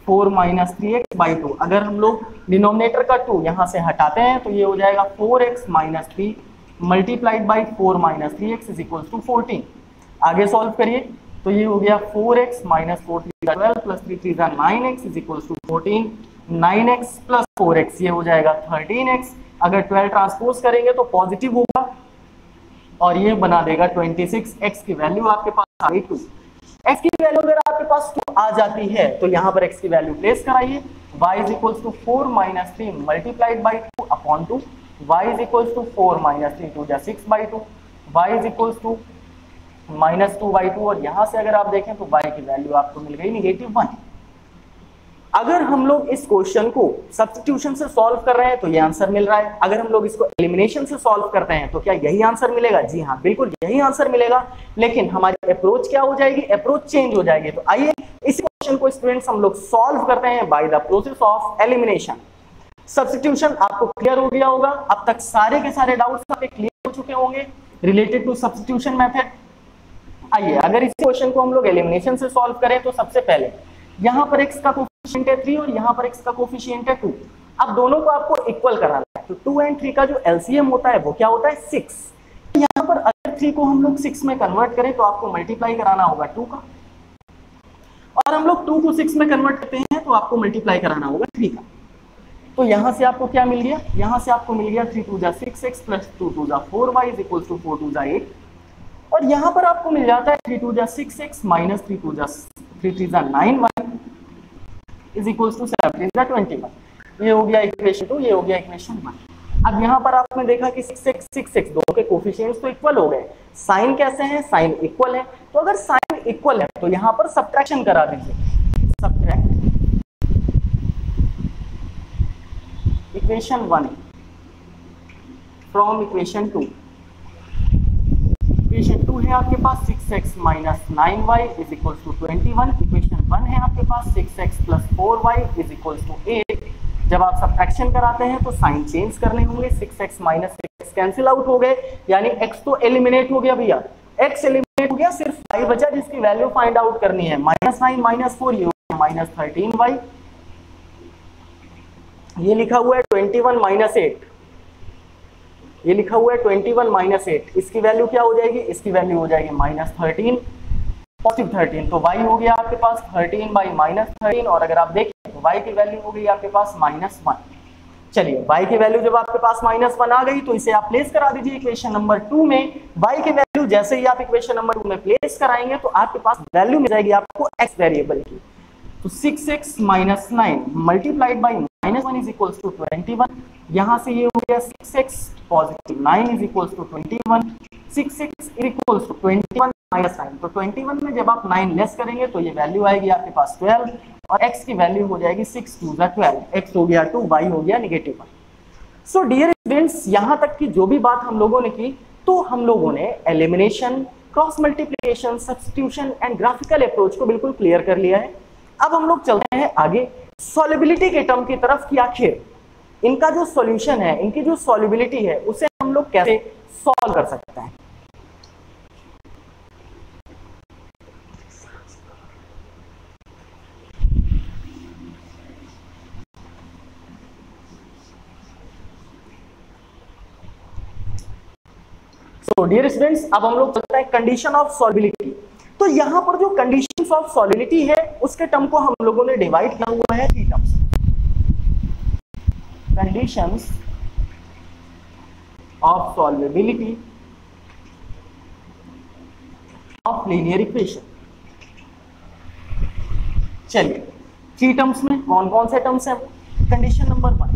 4 - 3x/2, अगर हम लोग डिनोमिनेटर का 2 यहाँ से हटाते हैं तो ये हो जाएगा 4x - 3 मल्टीप्लाइड बाई 4 - 3x = 14। आगे सॉल्व करिए तो ये हो गया 4x - 4 × 3 = 12 + 3 × 3 = 9x = 14। 9x + 4x ये हो जाएगा 13x। अगर 12 ट्रांसपोज करेंगे तो पॉजिटिव होगा और ये बना देगा 26। x की वैल्यू आपके पास आ गई 2। x की वैल्यू अगर आपके पास 2 आ जाती है तो यहाँ पर x की वैल्यू प्लेस कराइए। y = 4 - 3 multiplied by 2 upon 2, y = 4 - 3 2 = 6/2, y = -2/2, और यहां से अगर आप देखें तो y की वैल्यू आपको मिल गई -1। अगर हम लोग इस क्वेश्चन को सब्स्टिट्यूशन से सॉल्व कर रहे हैं तो ये आंसर मिल रहा है। अगर हम लोग इसको एलिमिनेशन से सॉल्व करते हैं तो क्या यही आंसर मिलेगा? जी हाँ, बिल्कुल यही आंसर मिलेगा, लेकिन हमारी अप्रोच क्या हो जाएगी? अप्रोच चेंज हो जाएगी। तो आइए इस क्वेश्चन को स्टूडेंट्स हम लोग सॉल्व करते हैं by the process of elimination. Substitution आपको क्लियर हो गया होगा। अब तक सारे के सारे डाउट्स आपके क्लियर हो चुके होंगे रिलेटेड टू सब्स्टिट्यूशन मेथड। आइए अगर इस क्वेश्चन को हम लोग एलिमिनेशन से सॉल्व करें तो सबसे पहले यहाँ पर x का कोफिशिएंट है 3 और यहाँ पर x का कोफिशिएंट है 2। अब दोनों को आपको इक्वल कराना है, तो 2 और 3 का जो एलसीएम होता है वो क्या होता है? 6। यहाँ पर अगर 3 को हम लोग 6 में कन्वर्ट करें तो आपको मल्टीप्लाई कराना होगा 2 का, और हम लोग 2 को 6 में कन्वर्ट करते हैं तो आपको मल्टीप्लाई कराना होगा 3 का। तो यहाँ से आपको क्या मिल गया? यहाँ से आपको मिल गया 3 × 2 = 6x + 2 × 2 = 4y = 4 × 2 = 8, और यहाँ पर आपको मिल जाता है 3 × 2 = 6x - 3 × 2 = 3 × 3 = 9y = 7 × 3 = 21। ये हो गया इक्वेशन 2, ये हो गया इक्वेशन 1। अब यहाँ पर आपने देखा कि 6x दोनों के कोफिशिएंट्स तो इक्वल हो गए। साइन कैसे हैं? साइन इक्वल है। तो अगर साइन इक्वल है तो यहाँ पर सब्ट्रैक्शन करा दीजिए। Subtract equation 1 from equation 2। Equation 2 है आपके पास 6x - 9y = 21। इक्वेशन 1 है आपके पास 6x + 4y = 8। जब आप सब्ट्रैक्शन कराते हैं तो साइन चेंज करने होंगे। 6x - 6x कैंसिल आउट हो गए, यानी x तो एलिमिनेट हो गया भैया, x एलिमिनेट हो गया, सिर्फ y बचा जिसकी वैल्यू फाइंड आउट करनी है। -9 - 4 ये -13y, ये लिखा हुआ है 21 - 8, ये लिखा हुआ है 21 - 8, इसकी वैल्यू क्या हो जाएगी? इसकी वैल्यू हो जाएगी -13 +13, तो y हो गया आपके पास 13/-13, और अगर आप देखें तो y की वैल्यू हो गई आपके पास -1। चलिए y की वैल्यू जब आपके पास -1 आ गई तो इसे आप प्लेस करा दीजिए इक्वेशन नंबर 2 में। y की वैल्यू जैसे ही आप इक्वेशन नंबर 2 में प्लेस कराएंगे तो आपके पास वैल्यू मिल जाएगी आपको x वेरिएबल की। तो 6x - 9 मल्टीप्लाइड बाई -1 = 21। यहाँ से ये हो गया 6x + 9 = 21। 6x = 21 - 9, तो 21 में जब आप 9 लेस करेंगे तो ये वैल्यू आएगी आपके पास 12, और x की वैल्यू हो जाएगी 6 × 2 = 12। x हो गया 2, y हो गया -1। सो डियर स्टूडेंट्स, यहाँ तक की जो भी बात हम लोगों ने की, तो हम लोगों ने elimination, cross multiplication, substitution and graphical approach को बिल्कुल क्लियर कर लिया है। अब हम लोग चलते हैं आगे सॉल्युबिलिटी के टर्म की तरफ कि आखिर इनका जो सॉल्यूशन है, इनकी जो सॉल्युबिलिटी है, उसे हम लोग कैसे सॉल्व कर सकते हैं। तो डियर स्टूडेंट्स, अब हम लोग चलते हैं कंडीशन ऑफ सॉल्युबिलिटी। तो यहाँ पर जो कंडीशंस ऑफ सॉल्युबिलिटी है उसके टर्म को हम लोगों ने डिवाइड किया हुआ है 3 terms. Conditions of solubility of linear equation. चलिए 3 टर्म्स में कौन कौन से टर्म्स हैं? कंडीशन नंबर 1,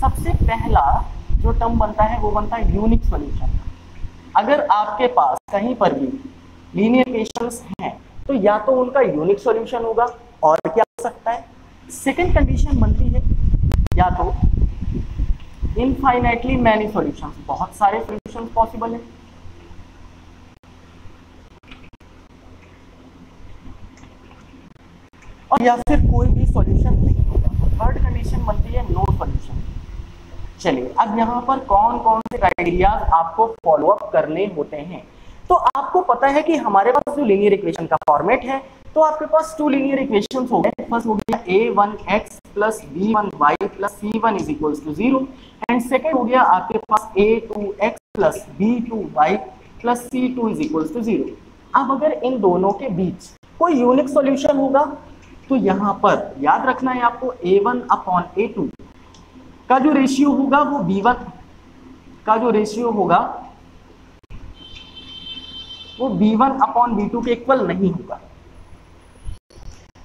सबसे पहला जो टर्म बनता है वो बनता है यूनिक सॉल्यूशन। अगर आपके पास कहीं पर भी लीनियर इक्वेशंस हैं तो या तो उनका यूनिक सॉल्यूशन होगा और क्या हो सकता है, सेकंड कंडीशन बनती है या तो इनफाइनाइटली मैनी सॉल्यूशंस, बहुत सारे सॉल्यूशंस पॉसिबल है, और या फिर कोई भी सॉल्यूशन नहीं होगा। थर्ड कंडीशन बनती है नो सॉल्यूशन। चलिए अब यहाँ पर कौन कौन से क्राइटेरिया आपको फॉलो अप करने होते हैं। तो आपको पता है कि हमारे पास जो लीनियर इक्वेशन का फॉर्मेट है, तो आपके पास 2 लीनियर इक्वेशंस हो गए। फर्स्ट हो गया a1x plus b1y plus c1 is equals to 0 and second हो गया आपके पास a2x plus b2y plus c2 is equals to 0। अब अगर इन दोनों के बीच कोई यूनिक सॉल्यूशन होगा तो यहाँ पर याद रखना है आपको a1 अपॉन a2 का जो रेशियो होगा वो b1 का जो रेशियो होगा वो b1 अपॉन b2 के इक्वल नहीं होगा।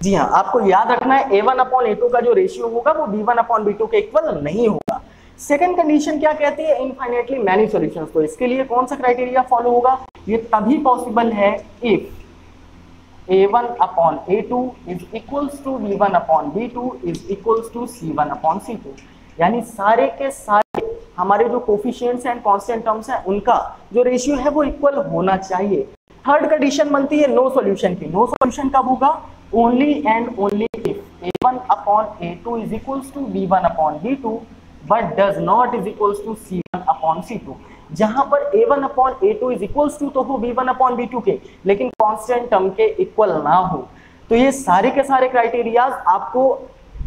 जी हाँ, आपको याद रखना है a1 अपॉन a2 का जो रेशियो होगा वो b1 अपॉन b2 के इक्वल नहीं होगा। सेकंड कंडीशन क्या कहती है? Infinitely many solutions. तो इसके लिए कौन सा क्राइटेरिया फॉलो होगा? ये तभी पॉसिबल है if a1 upon a2 is equals to b1 upon b2 is equals to c1 upon c2। यानी सारे के सारे हमारे जो कोफिशिएंट्स एंड कांस्टेंट टर्म्स हैं उनका जो रेशियो है वो इक्वल होना चाहिए। थर्ड कंडीशन बनती है नो सॉल्यूशन की। नो सॉल्यूशन कब होगा? Only and only if a1 upon a2 is equals to b1 upon b2 but does not is equals to c1 upon c2। जहां पर a1 upon a2 is equals to तो हो b1 upon b2 के, लेकिन constant term के equal ना हो। तो ये सारे के सारे क्राइटेरियाज आपको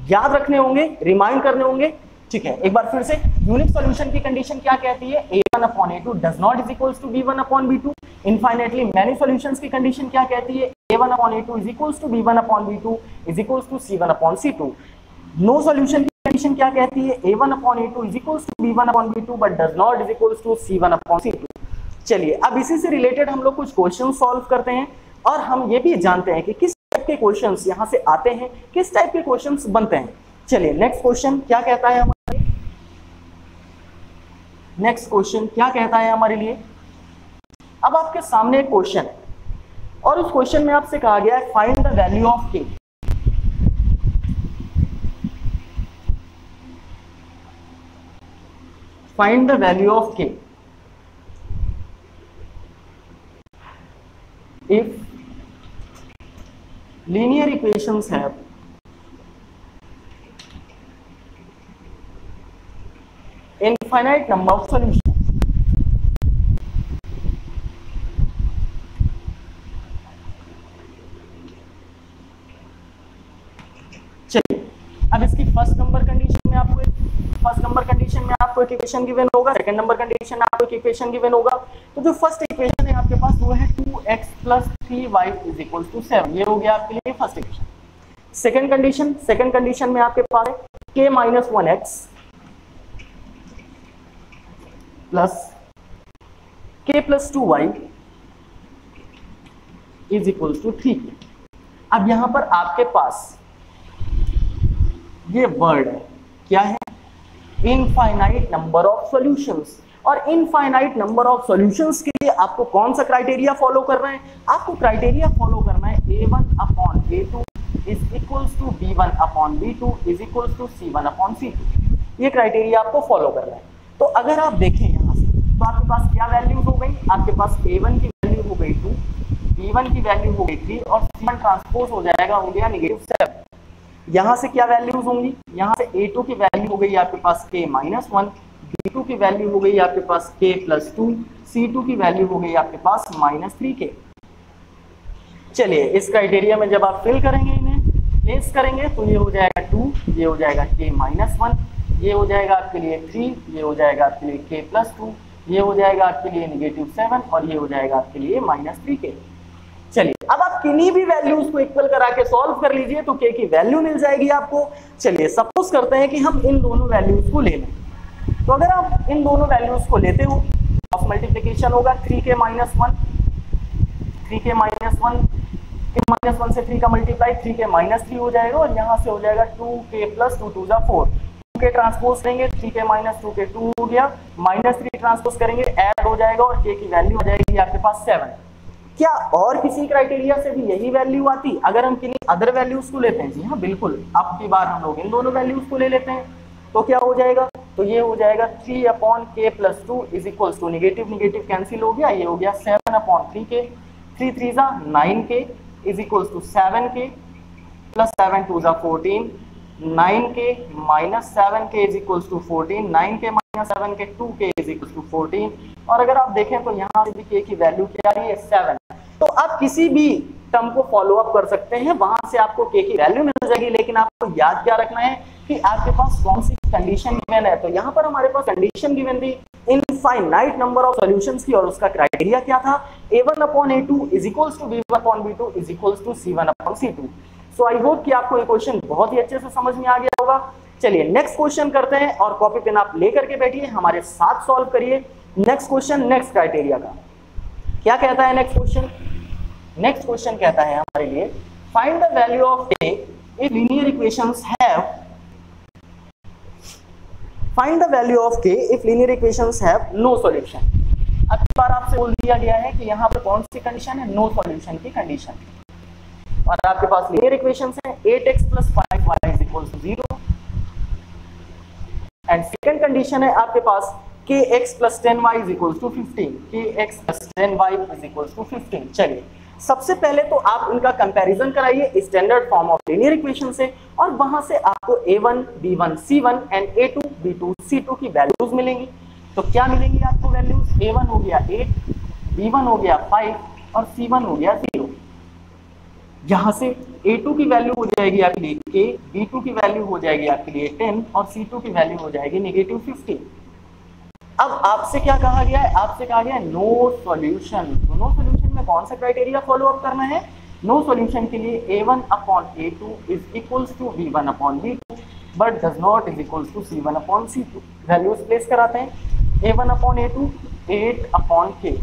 याद रखने होंगे, रिमाइंड करने होंगे। ठीक है, एक बार फिर से यूनिक सॉल्यूशन की कंडीशन क्या कहती है? a1 upon a2 does not is equals to b1 upon b2। Infinitely many solutions की कंडीशन क्या कहती है? a1 upon a2 is equals to b1 upon b2 is equals to c1 upon c2। No solution की condition क्या कहती है? a1 upon a2 is equals to b1 upon b2 but does not is equals to c1 upon c2। चलिए अब इसी से related हम लोग कुछ क्वेश्चन सॉल्व करते हैं और हम ये भी जानते हैं कि किस टाइप के क्वेश्चंस यहाँ से आते हैं, किस टाइप के क्वेश्चंस बनते हैं। चलिए नेक्स्ट क्वेश्चन क्या कहता है हमारे, नेक्स्ट क्वेश्चन क्या कहता है हमारे लिए। अब आपके सामने एक क्वेश्चन है और उस क्वेश्चन में आपसे कहा गया है find the value of k। Find the value of k if linear equations have infinite number of solutions। चलिए अब इसकी फर्स्ट नंबर कंडीशन में आपको एक इक्वेशन गिवन होगा, सेकंड नंबर कंडीशन में आपको एक इक्वेशन गिवन होगा। तो जो फर्स्ट इक्वेशन है आपके पास वो है 2x plus 3y is equal to 7। ये हो गया आपके लिए फर्स्ट इक्वेशन। सेकंड कंडीशन में आपके पास है k minus 1x plus k plus 2y is equal to 3। अब यहां पर आपके पास ये वर्ड है, क्या है? Infinite number of solutions. और इनफाइनाइट नंबर ऑफ सॉल्यूशंस के लिए आपको कौन सा क्राइटेरिया फॉलो करना है? आपको क्राइटेरिया फॉलो करना है a1 upon a2 is equals to b1 upon b2 is equals to c1 upon c2। ये क्राइटेरिया आपको फॉलो करना है। तो अगर आप देखें यहाँ से तो आपके पास क्या वैल्यूज हो गई? आपके पास a1 की वैल्यू हो गई 2, b1 की वैल्यू हो गई 3 और c1 ट्रांसपोज हो जाएगा, हो गया -7। यहाँ से क्या वैल्यूज होंगी? यहाँ से a2 की वैल्यू हो गई आपके पास k माइनस 1, b2 की वैल्यू हो गई आपके पास k प्लस 2, c2 की वैल्यू हो गई आपके पास -3k। चलिए इस क्राइटेरिया में जब आप फिल करेंगे, इन्हें प्लेस करेंगे तो ये हो जाएगा 2, ये हो जाएगा k माइनस 1, ये हो जाएगा आपके लिए 3, ये हो जाएगा आपके लिए k प्लस 2, ये हो जाएगा आपके लिए -7 और ये हो जाएगा आपके लिए -3k। चलिए अब आप किन्हीं भी वैल्यूज को इक्वल करा के सॉल्व कर लीजिए तो k की वैल्यू मिल जाएगी आपको। चलिए सपोज करते हैं कि हम इन दोनों वैल्यूज को ले लें, तो अगर आप इन दोनों वैल्यूज को लेते हो क्रॉस मल्टीप्लिकेशन होगा 3k - 1, 3k - 1 से 3 का मल्टीप्लाई 3k - 3 हो जाएगा और यहाँ से हो जाएगा 2k + 2 2 4, 2k ट्रांसपोज करेंगे 3k - 2k 2 हो गया, -3 ट्रांसपोज करेंगे ऐड हो जाएगा और k की वैल्यू आ जाएगी आपके पास 7। क्या और किसी क्राइटेरिया से भी यही वैल्यू आती अगर हम किन्हीं अदर वैल्यूज को लेते हैं? जी हाँ बिल्कुल, अब की बार हम लोग इन दोनों वैल्यूज को ले लेते हैं तो क्या हो जाएगा, तो ये हो जाएगा 3/k + 2 = नेगेटिव नेगेटिव कैंसिल हो गया, ये हो गया 7/3k, 3 3 9k = 7k + 7 2 14, 9k - 7k = 14, 9k - 7k 2k = 14। और अगर आप देखें तो यहाँ से भी k की वैल्यू क्या आ रही है 7। तो आप किसी भी टर्म को फॉलो अप कर सकते हैं, वहां से आपको k की वैल्यू मिल जाएगी। लेकिन आपको याद क्या रखना है कि आपके पास कौन सी कंडीशन गिवन है। तो यहाँ पर हमारे पास कंडीशन गिवन थी इनफाइनाइट नंबर ऑफ सॉल्यूशंस की, और उसका क्राइटेरिया क्या था, a1/a2 = b1/b2 = c1/c2। So I hope कि आपको ये क्वेश्चन बहुत ही अच्छे से समझ में आ गया होगा। चलिए नेक्स्ट क्वेश्चन करते हैं और कॉपी पेन आप लेकर के बैठिए, हमारे साथ सॉल्व करिए नेक्स्ट क्वेश्चन नेक्स्ट क्राइटेरिया का। क्या कहता है नेक्स्ट क्वेश्चन? नेक्स्ट क्वेश्चन कहता है हमारे लिए find the value of k if linear equations have find the value of k if linear equations have no solution। अब इस बार आपसे बोल दिया गया है कि यहाँ पर कौन सी कंडीशन है, नो सॉल्यूशन की कंडीशन, और आपके पास लीनियर इक्वेशंस हैं 8x + 5y = 0 and second condition है आपके पास kx + 10y = 15, kx + 10y = 15। चलिए सबसे पहले तो आप इनका कंपैरिजन कराइए standard form of linear equation से, और वहां से आपको a1 b1 c1 and a2 b2 c2 की वैल्यूज मिलेंगी। तो क्या मिलेंगी आपको वैल्यूज, a1 हो गया 8, b1 हो गया 5 और c1 हो गया 0। यहां से a2 की वैल्यू हो जाएगी आपके लिए k, b2 की वैल्यू हो जाएगी आपके लिए 10 और c2 की वैल्यू हो जाएगी -15। अब आपसे क्या कहा गया है, आपसे कहा गया है नो सॉल्यूशन। तो नो सॉल्यूशन में कौन सा क्राइटेरिया फॉलो अप करना है, नो सॉल्यूशन के लिए a1/a2 = b1/b2 but does not = c1/c2। Values place कराते हैं a1/a2 8/k,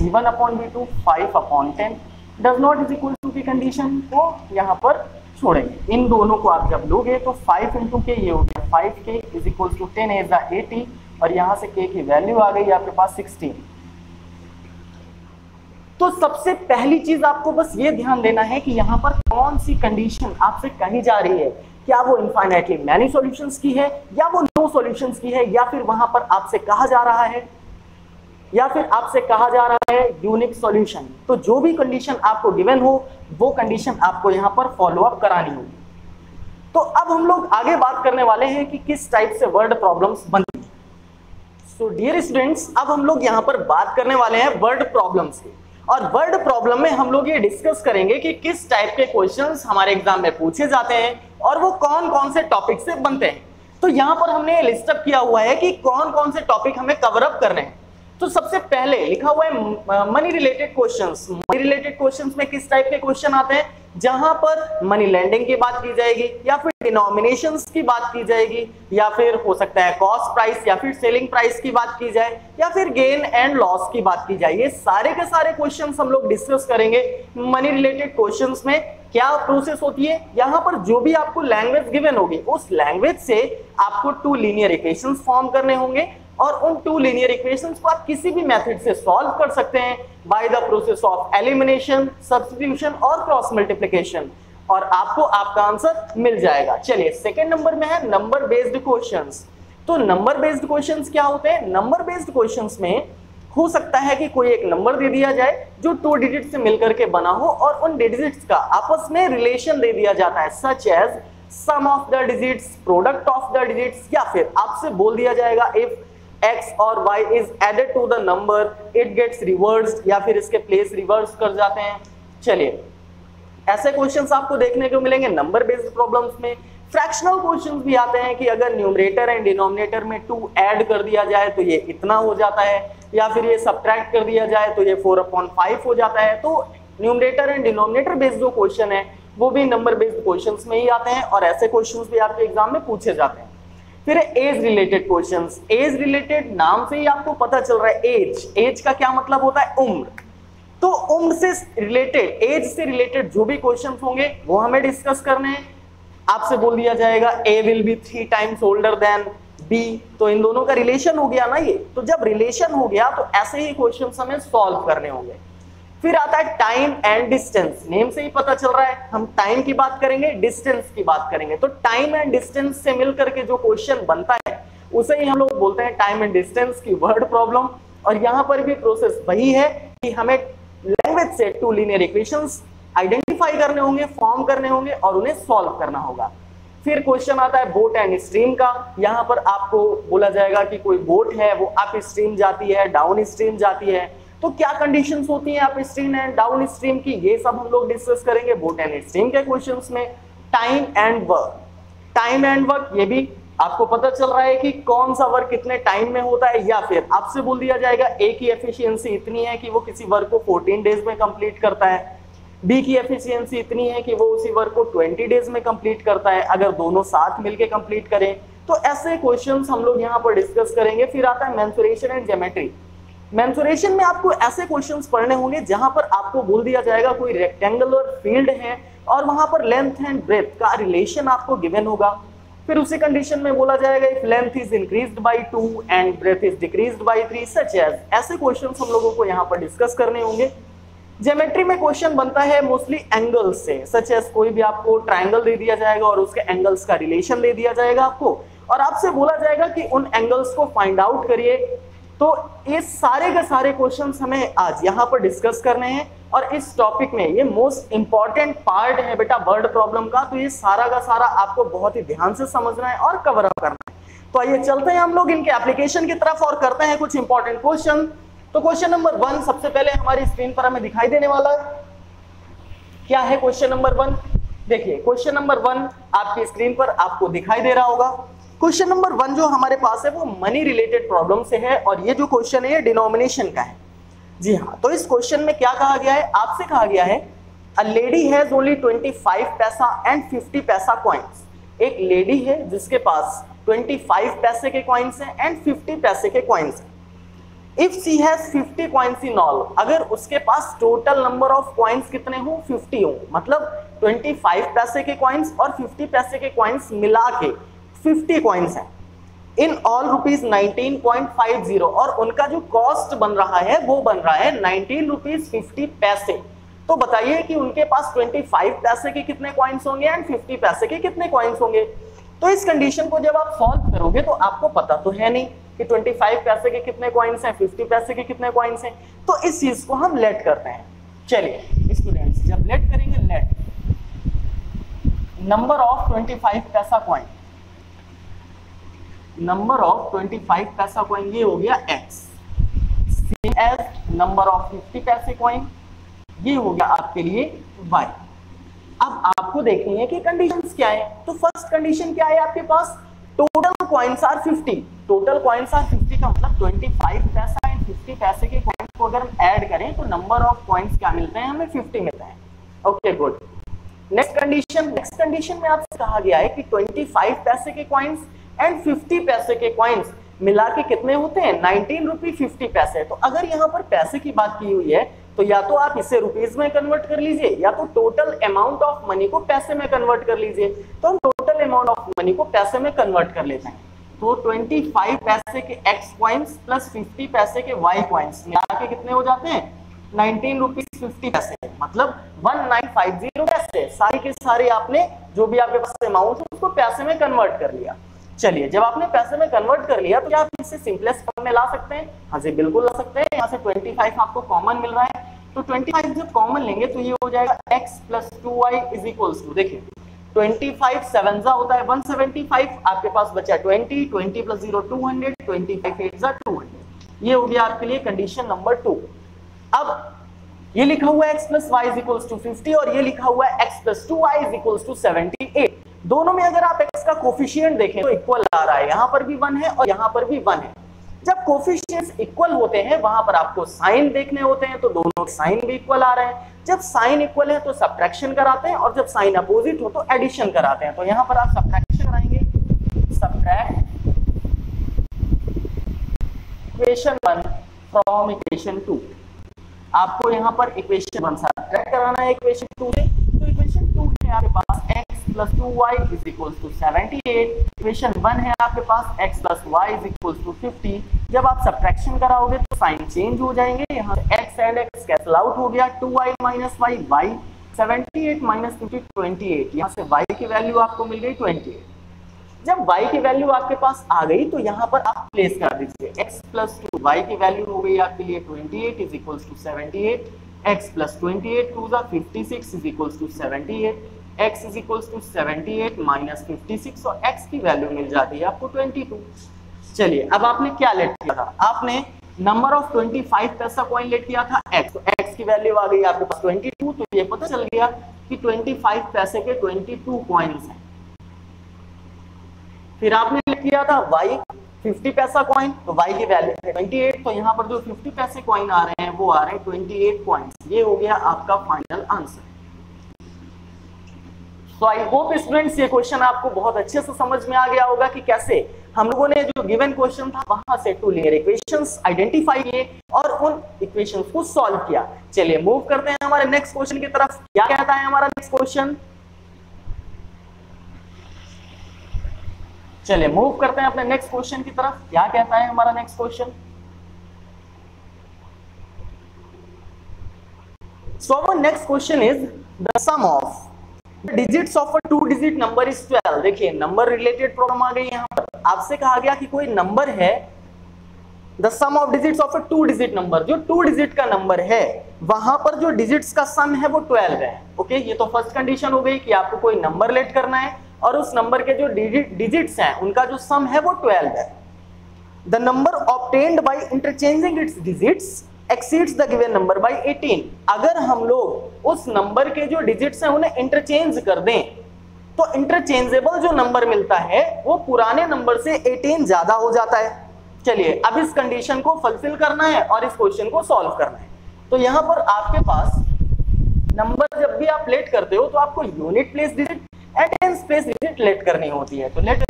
b1/b2 5/10, does not = की कंडीशन को यहाँ पर छोड़ेंगे। इन दोनों को आप जब लोगे तो 5 × k ये हो गया 5k = 10 × 80 और यहाँ से k की वैल्यू आ गई आपके पास 16। तो सबसे पहली चीज आपको बस ये ध्यान देना है कि यहाँ पर कौन सी कंडीशन आपसे कही जा रही है, क्या वो इनफाइनाइटली मैनी सॉल्यूशंस की है या वो नो सॉल्यूशंस की है, या फिर वहां पर आपसे कहा जा रहा है यूनिक सॉल्यूशन। तो जो भी कंडीशन आपको गिवन हो वो कंडीशन आपको यहाँ पर फॉलो अप करानी होगी। तो अब हम लोग आगे बात करने वाले हैं कि किस टाइप से वर्ड प्रॉब्लम्स बनती हैं। सो डियर स्टूडेंट्स, अब हम लोग यहाँ पर बात करने वाले हैं वर्ड प्रॉब्लम्स की, और वर्ड प्रॉब्लम में हम लोग ये डिस्कस करेंगे कि किस टाइप के क्वेश्चंस हमारे एग्जाम में पूछे जाते हैं और वो कौन कौन से टॉपिक से बनते हैं। तो यहाँ पर हमने लिस्ट अप किया हुआ है कि कौन कौन से टॉपिक हमें कवर अप करने हैं। तो सबसे पहले लिखा हुआ है money related questions. Money related questions में किस टाइप के क्वेश्चन आते हैं, जहां पर मनी लैंडिंग की बात की जाएगी या फिर डिनोमिनेशंस की बात की जाएगी, या फिर हो सकता है कॉस्ट प्राइस या फिर सेलिंग प्राइस की बात की जाए, या फिर गेन एंड लॉस की बात की जाए। ये सारे के सारे क्वेश्चंस हम लोग डिस्कस करेंगे। मनी रिलेटेड क्वेश्चंस में क्या प्रोसेस होती है, यहाँ पर जो भी आपको लैंग्वेज गिवन होगी उस लैंग्वेज से आपको 2 लीनियर इक्वेशंस फॉर्म करने होंगे, और उन 2 लीनियर इक्वेशंस को आप किसी भी मेथड से सॉल्व कर सकते हैं by the process of elimination, substitution और क्रॉस मल्टीप्लिकेशन, और आपको आपका आंसर मिल जाएगा। चलिए सेकंड नंबर में है नंबर बेस्ड क्वेश्चंस। तो नंबर बेस्ड क्वेश्चंस क्या होते हैं, नंबर बेस्ड क्वेश्चंस में हो सकता है कि कोई एक नंबर दे दिया जाए जो 2 डिजिट से मिलकर के बना हो, और उन डिजिट्स का आपस में रिलेशन दे दिया जाता है, such as sum of the digits, product of the digits, या फिर आपसे बोल दिया जाएगा इफ x और y is added to the number it gets reversed, या फिर इसके प्लेस रिवर्स कर जाते हैं। चलिए ऐसे क्वेश्चंस आपको देखने को मिलेंगे नंबर बेस्ड प्रॉब्लम्स में। फ्रैक्शनल क्वेश्चंस भी आते हैं कि अगर न्यूमरेटर एंड डिनोमिनेटर में 2 ऐड कर दिया जाए तो ये इतना हो जाता है, या फिर ये सब्ट्रैक्ट कर दिया जाए तो ये 4/5 हो जाता है। तो न्यूमरेटर एंड डिनोमिनेटर बेस्ड जो क्वेश्चन है वो भी नंबर बेस्ड क्वेश्चंस में ही आते हैं, और ऐसे क्वेश्चंस भी आपके एग्जाम में पूछे जाते हैं। फिर age related questions. Age related नाम से ही आपको पता चल रहा है, एज का क्या मतलब होता है, उम्र। तो उम्र से रिलेटेड, एज से रिलेटेड जो भी क्वेश्चंस होंगे वो हमें डिस्कस करने हैं। आपसे बोल दिया जाएगा A will be 3 times older than B, तो इन दोनों का रिलेशन हो गया ना ये। तो जब रिलेशन हो गया तो ऐसे ही क्वेश्चंस हमें सॉल्व करने होंगे। फिर आता है टाइम एंड डिस्टेंस। नेम से ही पता चल रहा है हम टाइम की बात करेंगे, डिस्टेंस की बात करेंगे। तो टाइम एंड डिस्टेंस से मिलकर के जो क्वेश्चन बनता है उसे ही हम लोग बोलते हैं टाइम एंड डिस्टेंस की वर्ड प्रॉब्लम। और यहां पर भी प्रोसेस वही है कि हमें लैंग्वेज से 2 लीनियर इक्वेशंस आइडेंटिफाई करने होंगे, फॉर्म करने होंगे और उन्हें सॉल्व करना होगा। फिर क्वेश्चन आता है बोट एंड स्ट्रीम का। यहां पर आपको बोला जाएगा कि कोई बोट है वो अप स्ट्रीम जाती है, डाउन स्ट्रीम जाती है, तो क्या कंडीशंस होती हैं up stream and down stream की, ये सब हम लोग डिस्कस करेंगे बोट एंड स्ट्रीम के क्वेश्चंस में। Time and work, time and work ये भी आपको पता चल रहा है कि कौन सा वर्क कितने टाइम में होता है, या फिर आपसे बोल दिया जाएगा ए की एफिशिएंसी इतनी है कि वो किसी वर्क को 14 डेज में कंप्लीट करता है, बी की एफिशिएंसी इतनी है कि वो उसी वर्क को 20 डेज में कंप्लीट करता है, अगर दोनों साथ मिलके कंप्लीट करें। तो ऐसे क्वेश्चंस हम लोग यहाँ पर डिस्कस करेंगे। फिर आता है मेंसुरेशन एंड ज्योमेट्री। मेंसुरेशन में आपको ऐसे क्वेश्चंस पढ़ने होंगे जहां पर आपको बोल दिया जाएगा कोई रेक्टेंगुलर फील्ड है और वहां पर लेंथ एंड ब्रेथ का रिलेशन आपको गिवन होगा। फिर उसी कंडीशन में बोला जाएगा if length is increased by 2 and breadth is decreased by 3 such as. ऐसे क्वेश्चंस हम लोगों को यहाँ पर डिस्कस करने होंगे। ज्योमेट्री में क्वेश्चन बनता है मोस्टली एंगल्स से, सच एज कोई भी आपको ट्रायंगल दे दिया जाएगा और उसके एंगल्स का रिलेशन दे दिया जाएगा आपको, और आपसे बोला जाएगा कि उन एंगल्स को फाइंड आउट करिए। तो ये सारे के सारे क्वेश्चंस हमें आज यहाँ पर डिस्कस करने हैं, और इस टॉपिक में ये मोस्ट इंपॉर्टेंट पार्ट है बेटा वर्ड प्रॉब्लम का। तो ये सारा का सारा आपको बहुत ही ध्यान से समझना है और कवर अप करना है। तो आइए चलते हैं हम लोग इनके एप्लीकेशन की तरफ और करते हैं कुछ इंपॉर्टेंट क्वेश्चन। तो क्वेश्चन नंबर 1 सबसे पहले हमारी स्क्रीन पर हमें दिखाई देने वाला है। क्या है क्वेश्चन नंबर 1? देखिए क्वेश्चन नंबर 1 आपकी स्क्रीन पर आपको दिखाई दे रहा होगा। क्वेश्चन नंबर 1 जो हमारे पास है वो मनी रिलेटेड प्रॉब्लम से है, और ये जो क्वेश्चन है ये डिनोमिनेशन का है। जी हाँ, तो इस क्वेश्चन में क्या कहा गया है, आपसे कहा गया है अ लेडी हैज ओनली 25 पैसा एंड 50 पैसा कॉइन्स। एक लेडी है जिसके पास 25 पैसे के कॉइन्स हैं एंड 50 पैसे के कॉइन्स हैं। If she has 50 coins in all, अगर उसके पास टोटल नंबर ऑफ कॉइन्स कितने हो, 50 हो, मतलब 25 पैसे के कॉइन्स और 50 पैसे के कॉइन्स मिला के 50 कॉइन्स हैं। इन ऑल रुपीज 19.50, और उनका जो कॉस्ट बन रहा है वो बन रहा है 19 रुपीज 50 पैसे। तो बताइए कि उनके पास 25 पैसे के कितने कॉइन्स होंगे एंड 50 पैसे के कितने कॉइन्स होंगे। तो इस कंडीशन को जब आप सॉल्व करोगे तो आपको पता तो है नहीं कि 25 पैसे के कितने कॉइन्स हैं, 50 पैसे के कितने कॉइन्स हैं। तो इस चीज को हम लेट करते हैं। चलिए स्टूडेंट्स, जब लेट करेंगे, लेट नंबर ऑफ 25 पैसा कॉइन, नंबर ऑफ 25 पैसा कॉइन ये हो गया x, same as number of 50 पैसे कॉइन ये हो गया आपके लिए y। अब आपको देखनी है कि कंडीशंस क्या है। तो फर्स्ट कंडीशन क्या है आपके पास, total coins are 50। Total coins are 50 का मतलब 25 पैसा एंड 50 पैसे के कॉइन्स को अगर हम ऐड करें तो नंबर ऑफ कॉइन्स क्या मिलते हैं, हमें 50 मिलते हैं। Okay good. नेक्स्ट कंडीशन में आपसे कहा गया है कि 25 पैसे के कॉइन्स एंड 50 पैसे के कॉइन्स मिला के कितने होते हैं, 19 रुपी 50 पैसे। तो अगर यहाँ पर पैसे की बात की हुई है तो या तो आप इसे रुपीज में कन्वर्ट कर लीजिए या तो टोटल अमाउंट ऑफ मनी को पैसे में कन्वर्ट कर लीजिए। तो हम टोटल अमाउंट ऑफ मनी को पैसे में कन्वर्ट कर लेते हैं। तो 25 पैसे के x कॉइन्स प्लस 50 पैसे के y कॉइन्स मिला के कितने हो जाते हैं, 19 रुपीज 50 पैसे, मतलब 1950 पैसे। सारी के सारे आपने जो भी आपके पास अमाउंट है उसको पैसे में कन्वर्ट कर लिया। चलिए, जब आपने पैसे में कन्वर्ट कर लिया तो क्या आप इसे सिंपलेस्ट फॉर्म में ला सकते हैं? हाँ जी बिल्कुल ला सकते हैं। यहाँ से 25 आपको कॉमन मिल रहा है, तो 25 जब कॉमन लेंगे तो ये हो जाएगा x plus 2y is equals to, देखिए 25 7 जा होता है 175, आपके पास बचा 20 प्लस 0 200, 25 8 जा 200। ये हो गया आपके लिए कंडीशन नंबर 2। अब ये लिखा हुआ है x plus y is equals to 50 और ये लिखा हुआ है x plus 2y is equals to 78। दोनों में अगर आप x का कोफिशिएंट देखें तो इक्वल आ रहा है, यहाँ पर भी 1 है और यहाँ पर भी 1 है। जब कोफिशिएंट्स इक्वल होते हैं वहां पर आपको साइन देखने होते हैं, तो दोनों साइन भी इक्वल आ रहे हैं। जब साइन इक्वल है तो सब्ट्रैक्शन कराते हैं और जब साइन अपोजिट हो तो एडिशन कराते हैं। तो यहाँ पर आप सब्ट्रैक्शन कराएंगे, सब्ट्रैक्ट इक्वेशन 1 फ्रॉम इक्वेशन 2। आपको यहाँ पर इक्वेशन 1 सब्ट्रैक्ट कराना है इक्वेशन 2 से। तो इक्वेशन 2 है आपके पास x + 2y = 78। इक्वेशन 1 है आपके पास x + y = 50। जब आप सब्ट्रैक्शन कराओगे तो साइन चेंज हो जाएंगे, यहाँ से x and x cancel out हो गया, 2y - y y, 78 - 50 28। यहाँ से y की वैल्यू आपको मिल गई 28। जब y की वैल्यू आपके पास आ गई तो यहाँ पर आप प्लेस कर दीजिए, x + 2 y की वैल्यू हो गई आपके लिए 28 = 78, x + 28 2 = 56 = 78, x = 78 - 56 और x की वैल्यू मिल जाती है आपको 22। चलिए अब आपने क्या लेट किया था, आपने नंबर ऑफ 25 पैसा कॉइन लेट किया था x, तो x की वैल्यू आ गई आपके पास 22। तो ये पता चल गया कि 25 पैसे के 22 कॉइन्स हैं। फिर आपने लेट किया था y 50 पैसा कॉइन, तो y की वैल्यू है 28। तो यहाँ पर जो 50 पैसे कॉइन आ रहे हैं वो आ रहे हैं 28 कॉइन्स। ये हो गया आपका फाइनल आंसर। तो आई होप स्टूडेंट्स ये क्वेश्चन आपको बहुत अच्छे से समझ में आ गया होगा कि कैसे हम लोगों ने जो गिवन क्वेश्चन था वहां से टू लीनियर इक्वेशंस आइडेंटिफाई किए और उन इक्वेशंस को सॉल्व किया। चलिए मूव करते हैं हमारे नेक्स्ट क्वेश्चन की तरफ। क्या कहता है हमारा नेक्स्ट क्वेश्चन, चलिए मूव करते हैं अपने नेक्स्ट क्वेश्चन की तरफ। क्या कहता है हमारा next question, so our next question is the sum of digits of a two digit number is 12। देखिए नंबर रिलेटेड प्रॉब्लम आ गई। यहाँ पर आपसे कहा गया कि कोई नंबर है, the sum of digits of a two digit number, जो 2 डिजिट का नंबर है वहां पर जो डिजिट्स का सम है वो 12 है। ओके, ये तो फर्स्ट कंडीशन हो गई कि आपको कोई नंबर लेट करना है और उस नंबर के जो डिजिट्स हैं उनका जो सम है वो 12 है। The number obtained by interchanging it's digits exceeds the given number by 18। अगर हम लोग उस नंबर के जो डिजिट्स हैं उन्हें इंटरचेंज कर दें तो इंटरचेंजेबल जो नंबर मिलता है वो पुराने नंबर से 18 ज्यादा हो जाता है। चलिए अब इस कंडीशन को फुलफिल करना है और इस क्वेश्चन को सॉल्व करना है। तो यहां पर आपके पास नंबर जब भी आप लेट करते हो तो आपको unit place digit and tens place digit let करनी होती है। तो लेट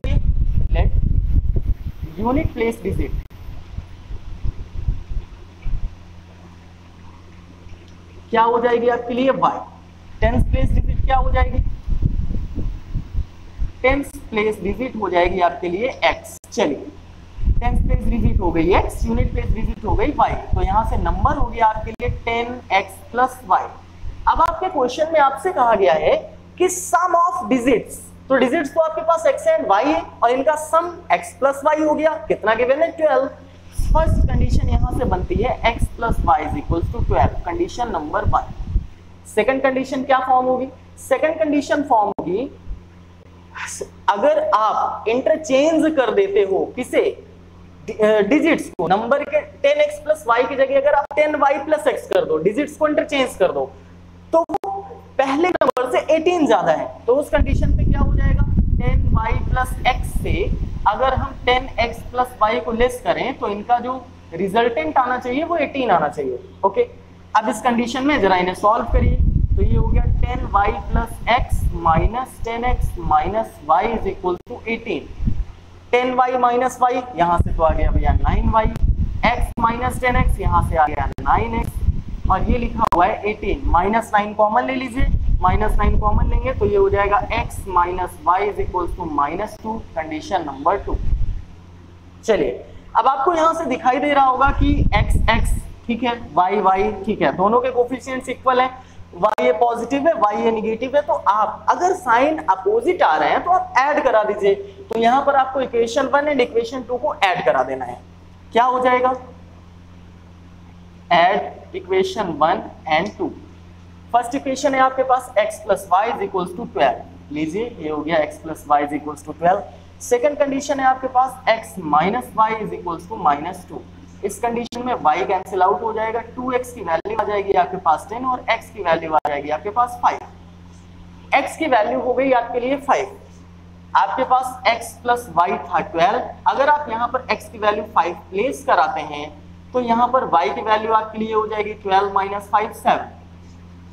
यूनिट प्लेस डिजिट क्या हो जाएगी आपके लिए y, टेंस प्लेस डिजिट क्या हो जाएगी, टेंस प्लेस डिजिट हो जाएगी आपके लिए x। चलिए टेंस प्लेस डिजिट हो गई x, यूनिट प्लेस डिजिट हो गई y। तो यहां से नंबर हो गया आपके लिए 10x + y। अब आपके क्वेश्चन में आपसे कहा गया है कि सम ऑफ डिजिट्स, तो डिजिट्स तो आपके पास x एंड y है और इनका सम x + y हो गया। कितना गिवन है 12। फर्स्ट कंडीशन यहां से बनती है x + y = 12, condition number 1। Second condition क्या फॉर्म होगी, सेकंड कंडीशन फॉर्म होगी अगर आप इंटरचेंज कर देते हो किसे, डिजिट्स को, नंबर के 10x + y की जगह अगर आप 10y + x कर दो, डिजिट्स को इंटरचेंज कर दो, तो वो पहले नंबर से 18 ज्यादा है। तो उस कंडीशन पे क्या हो जाएगा, 10y + x से अगर हम 10x + y को लेस करें तो इनका जो रिजल्टेंट आना चाहिए वो 18 आना चाहिए। ओके, अब इस कंडीशन में जरा इन्हें सॉल्व करिए। तो ये हो गया 10y + x - 10x - y = 18। 10y - y यहाँ से तो आ गया भैया 9y, x - 10x यहाँ से आ गया 9x और ये लिखा हुआ है 18। -9 कॉमन ले लीजिए, -9 कॉमन लेंगे तो ये हो जाएगा x - y = -2, कंडीशन नंबर 2। चलिए अब आपको यहाँ से दिखाई दे रहा होगा कि x x ठीक है, y y ठीक है, दोनों के कोफिशिएंट्स इक्वल हैं, y ये पॉजिटिव है y ये निगेटिव है। तो आप अगर साइन अपोजिट आ रहे हैं तो आप ऐड करा दीजिए। तो यहाँ पर आपको इक्वेशन 1 एंड इक्वेशन 2 को ऐड करा देना है। क्या हो जाएगा, add equation 1 and 2। First equation है आपके पास x + y = 12, लीजिए ये हो गया x + y = 12। सेकंड कंडीशन है आपके पास x - y = -2। इस कंडीशन में y कैंसिल आउट हो जाएगा, 2x की वैल्यू आ जाएगी आपके पास 10 और x की वैल्यू आ जाएगी आपके पास 5। x की वैल्यू हो गई आपके लिए 5। आपके पास x प्लस वाई था 12, अगर आप यहाँ पर x की वैल्यू 5 प्लेस कराते हैं तो यहाँ पर y की वैल्यू आपके लिए हो जाएगी 12 माइनस 5 7।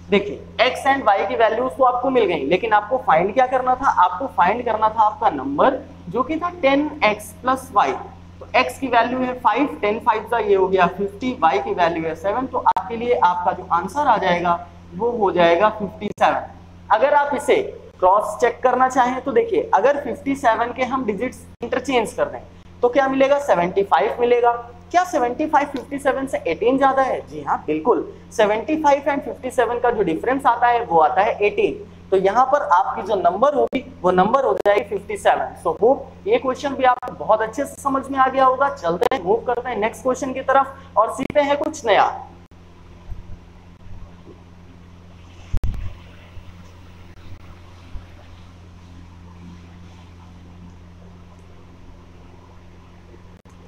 देखिए x एंड y की वैल्यूज तो आपको मिल गई, लेकिन आपको फाइंड क्या करना था, आपको फाइंड करना था आपका नंबर जो कि था 10x प्लस y। तो x की वैल्यू है 5, 10 5 का ये हो गया 50, y की वैल्यू है 7, तो आपके लिए आपका जो आंसर आ जाएगा वो हो जाएगा 57। अगर आप इसे क्रॉस चेक करना चाहें तो देखिए अगर 57 के हम डिजिट्स इंटरचेंज कर दें तो क्या मिलेगा, 75 मिलेगा। क्या 75 57 से 18 ज्यादा है? जी हाँ बिल्कुल, 75 एंड 57 का जो डिफरेंस आता है वो आता है 18। तो यहाँ पर आपकी जो नंबर होगी वो नंबर हो जाएगी 57। सो होप ये क्वेश्चन भी आपको बहुत अच्छे से समझ में आ गया होगा। चलते हैं, मूव करते हैं नेक्स्ट क्वेश्चन की तरफ और सीखते हैं कुछ नया।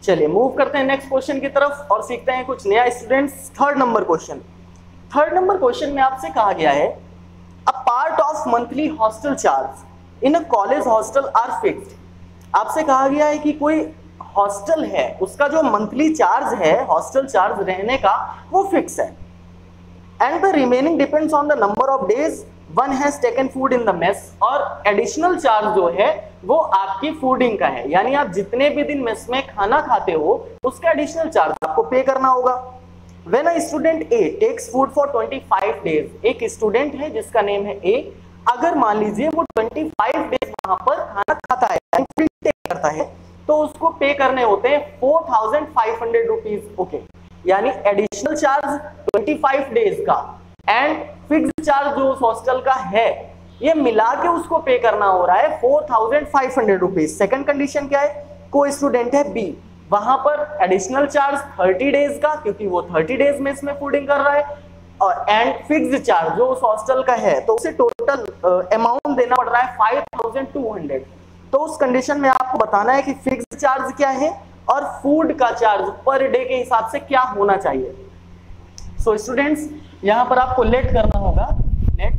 चलिए मूव करते हैं नेक्स्ट क्वेश्चन की तरफ और सीखते हैं कुछ नया स्टूडेंट्स। थर्ड नंबर क्वेश्चन में आपसे कहा गया है a part of monthly hostel charge in a college hostel are fixed. आपसे कहा गया है कि कोई हॉस्टल है उसका जो मंथली चार्ज है, हॉस्टल चार्ज रहने का, वो फिक्स है and the remaining depends on the number of days one has taken food in the mess. और एडिशनल चार्ज जो है वो आपकी फूडिंग का है, यानी आप जितने भी दिन मेस में खाना खाते हो उसका एडिशनल चार्ज आपको पे करना होगा। When a student a takes food for 25 days, एक स्टूडेंट है जिसका नेम है ए, अगर मान लीजिए वो 25 डेज वहां पर खाना खाता है, फूड टेक करता है, तो उसको पे करने होते हैं 4500 रुपीज। ओके, यानी एडिशनल चार्ज 25 डेज का एंड फिक्स्ड चार्ज जो उस हॉस्टल का है ये मिला के उसको पे करना हो रहा है 4500 रुपीज। सेकंड कंडीशन क्या है, कोई स्टूडेंट है बी, वहां पर एडिशनल चार्ज 30 डेज का, क्योंकि वो 30 डेज में इसमें फूडिंग कर रहा है, और एंड फिक्स्ड चार्ज जो उस हॉस्टल का है तो उसे टोटल अमाउंट देना पड़ रहा है 5200। तो उस कंडीशन में आपको बताना है कि फिक्स्ड चार्ज क्या है और फूड का चार्ज पर डे के हिसाब से क्या होना चाहिए। सो स्टूडेंट्स यहां पर आपको लेट करना होगा, let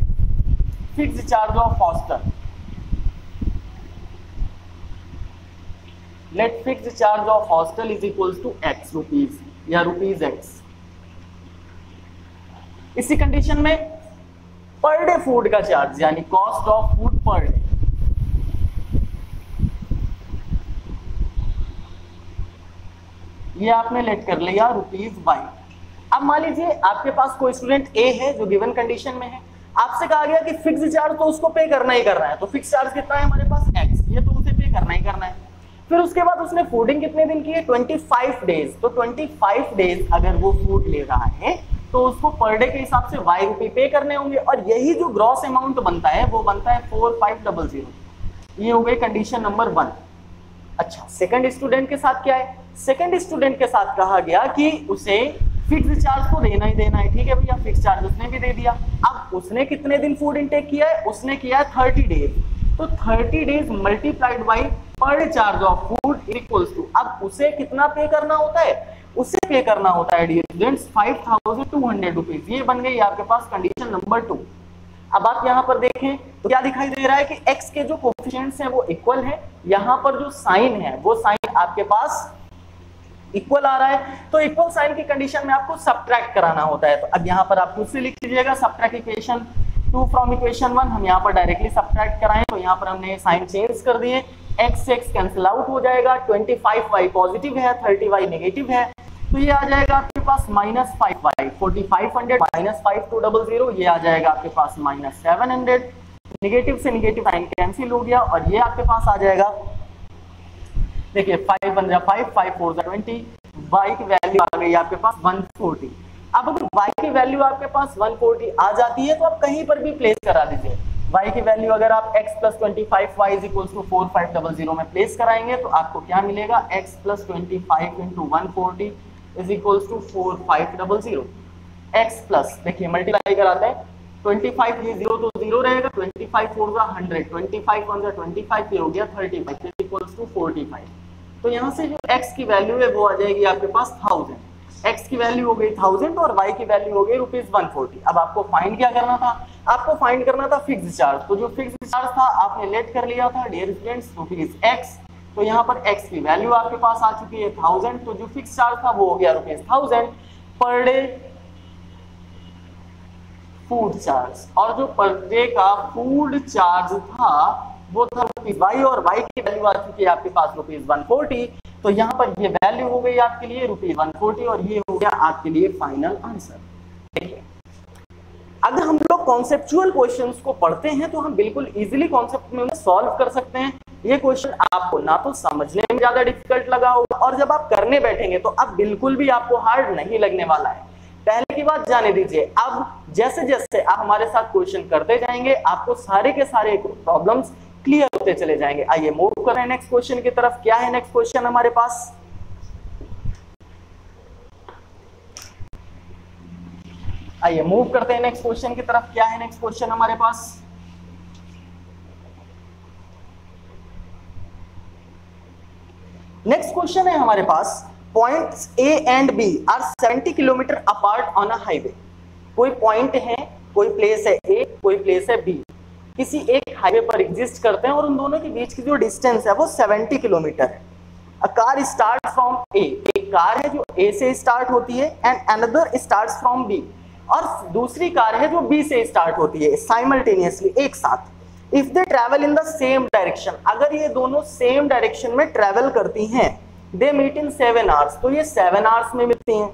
fixed charge of hostel, let fixed charge of hostel is equals to x rupees या रुपीज x। इसी कंडीशन में पर डे फूड का चार्ज यानी cost of food per day, ये आपने लेट कर लिया रुपीज y। अब मान लीजिए आपके पास कोई स्टूडेंट ए है जो गिवन कंडीशन में है, आपसे कहा गया कि फिक्स चार्ज तो उसको पे करना ही करना है, तो फिक्स चार्ज कितना है हमारे पास x, ये तो उसे पे करना ही करना है। फिर उसके बाद उसने फूडिंग कितने दिन की है, 25 डेज, तो 25 डेज अगर वो फूड ले रहा है तो उसको पर डे के हिसाब से y रुपए पे करने होंगे, और यही जो ग्रॉस अमाउंट बनता है वो बनता है 4500। ये हो गई कंडीशन नंबर 1। अच्छा, सेकंड स्टूडेंट के साथ क्या है, सेकंड स्टूडेंट के साथ कहा गया कि उसे फिक्स चार्ज तो देना ही देना है, ठीक है भैया, फिक्स चार्ज उसने भी दे दिया। अब उसने कितने दिन फूड इनटेक किया है, उसने किया है 30 डेज, तो 30 days multiplied by per charge of food equals to, अब उसे कितना पे करना होता है, उसे पे करना होता है डियर स्टूडेंट्स 5200 रुपीज। ये बन गई आपके पास कंडीशन नंबर 2। अब आप यहाँ पर देखें तो क्या दिखाई दे रहा है कि x के जो कोफिशिएंट्स हैं वो इक्वल है, यहाँ पर जो साइन है वो साइन आपके पास इक्वल आ रहा है, तो इक्वल साइन की कंडीशन में आपको सब्ट्रैक्ट कराना होता है। तो अब यहाँ पर आप खुद से लिख लीजिएगा सब्ट्रैक्ट इक्वेशन 2 फ्रॉम इक्वेशन 1, हम यहाँ पर डायरेक्टली सब्ट्रैक्ट कराएं तो यहाँ पर हमने साइन चेंज कर दिए, x से x कैंसिल आउट हो जाएगा, 25y पॉजिटिव है, 30y नेगेटिव है, तो ये आ जाएगा आपके पास -5y, 4500 -5200, ये आ जाएगा आपके पास -700, नेगेटिव से नेगेटिव साइन कैंसिल हो गया, और ये आपके पास आ जाएगा, देखिए 5 1 5 5 4 20, y की वैल्यू आ गई आपके पास 140। अब अगर y की वैल्यू आपके पास 140 आ जाती है तो आप कहीं पर भी प्लेस करा दीजिए। y की वैल्यू अगर आप x + 25y = 4500 में प्लेस कराएंगे तो आपको क्या मिलेगा, x + 25 × 140 = 4500। x प्लस देखिए मल्टीप्लाई कराते हैं, 25 ये 0 तो 0 रहेगा, 25 4 100, 25 1 25, ये हो गया 35 = 45। तो यहाँ से जो x की वैल्यू है वो आ जाएगी आपके पास 1000, x की वैल्यू हो गई 1000 और y की वैल्यू हो गई ₹140। अब आपको फाइंड क्या करना था, आपको फाइंड करना था फिक्स चार्ज। तो जो फिक्स चार्ज था आपने लेट कर लिया था डियर स्टूडेंट्स रुपीज एक्स। तो यहाँ पर x की वैल्यू आपके पास आ चुकी है 1000। तो जो फिक्स चार्ज था वो हो गया ₹1000 पर डे फूड चार्ज। और जो पर डे का फूड चार्ज था वो था ₹y और y की वैल्यू आ चुकी है आपके पास ₹140। तो यहाँ पर ये वैल्यू हो गई आपके लिए ₹140 और ये हो गया आपके लिए फाइनल आंसर। देखिए अगर हम लोग कॉन्सेप्चुअल क्वेश्चंस को पढ़ते हैं तो हम बिल्कुल इजीली कॉन्सेप्ट में सॉल्व कर सकते हैं। ये क्वेश्चन आपको ना तो समझने में ज्यादा डिफिकल्ट लगा होगा और जब आप करने बैठेंगे तो अब बिल्कुल भी आपको हार्ड नहीं लगने वाला है। पहले की बात जाने दीजिए, अब जैसे जैसे आप हमारे साथ क्वेश्चन करते जाएंगे आपको सारे के सारे प्रॉब्लम्स क्लियर होते चले जाएंगे। आइए मूव कर रहे हैं नेक्स्ट क्वेश्चन की तरफ। क्या है नेक्स्ट क्वेश्चन हमारे पास? आइए मूव करते हैं नेक्स्ट क्वेश्चन की तरफ। क्या है नेक्स्ट क्वेश्चन हमारे पास? नेक्स्ट क्वेश्चन है हमारे पास points A and B are 70 kilometre apart on a highway. कोई पॉइंट है, कोई प्लेस है ए, कोई प्लेस है बी, किसी एक हाईवे पर एग्जिस्ट करते हैं और उन दोनों के बीच की जो डिस्टेंस है वो 70 किलोमीटर है। A car start from A, एक कार है जो ए से स्टार्ट होती है and another starts from B, और दूसरी कार है जो बी से स्टार्ट होती है साइमल्टेनियसली एक साथ। If they travel in the same direction, अगर ये दोनों सेम डायरेक्शन में ट्रेवल करती हैं, दे मीट इन 7 आवर्स, तो ये 7 आवर्स में मिलती हैं।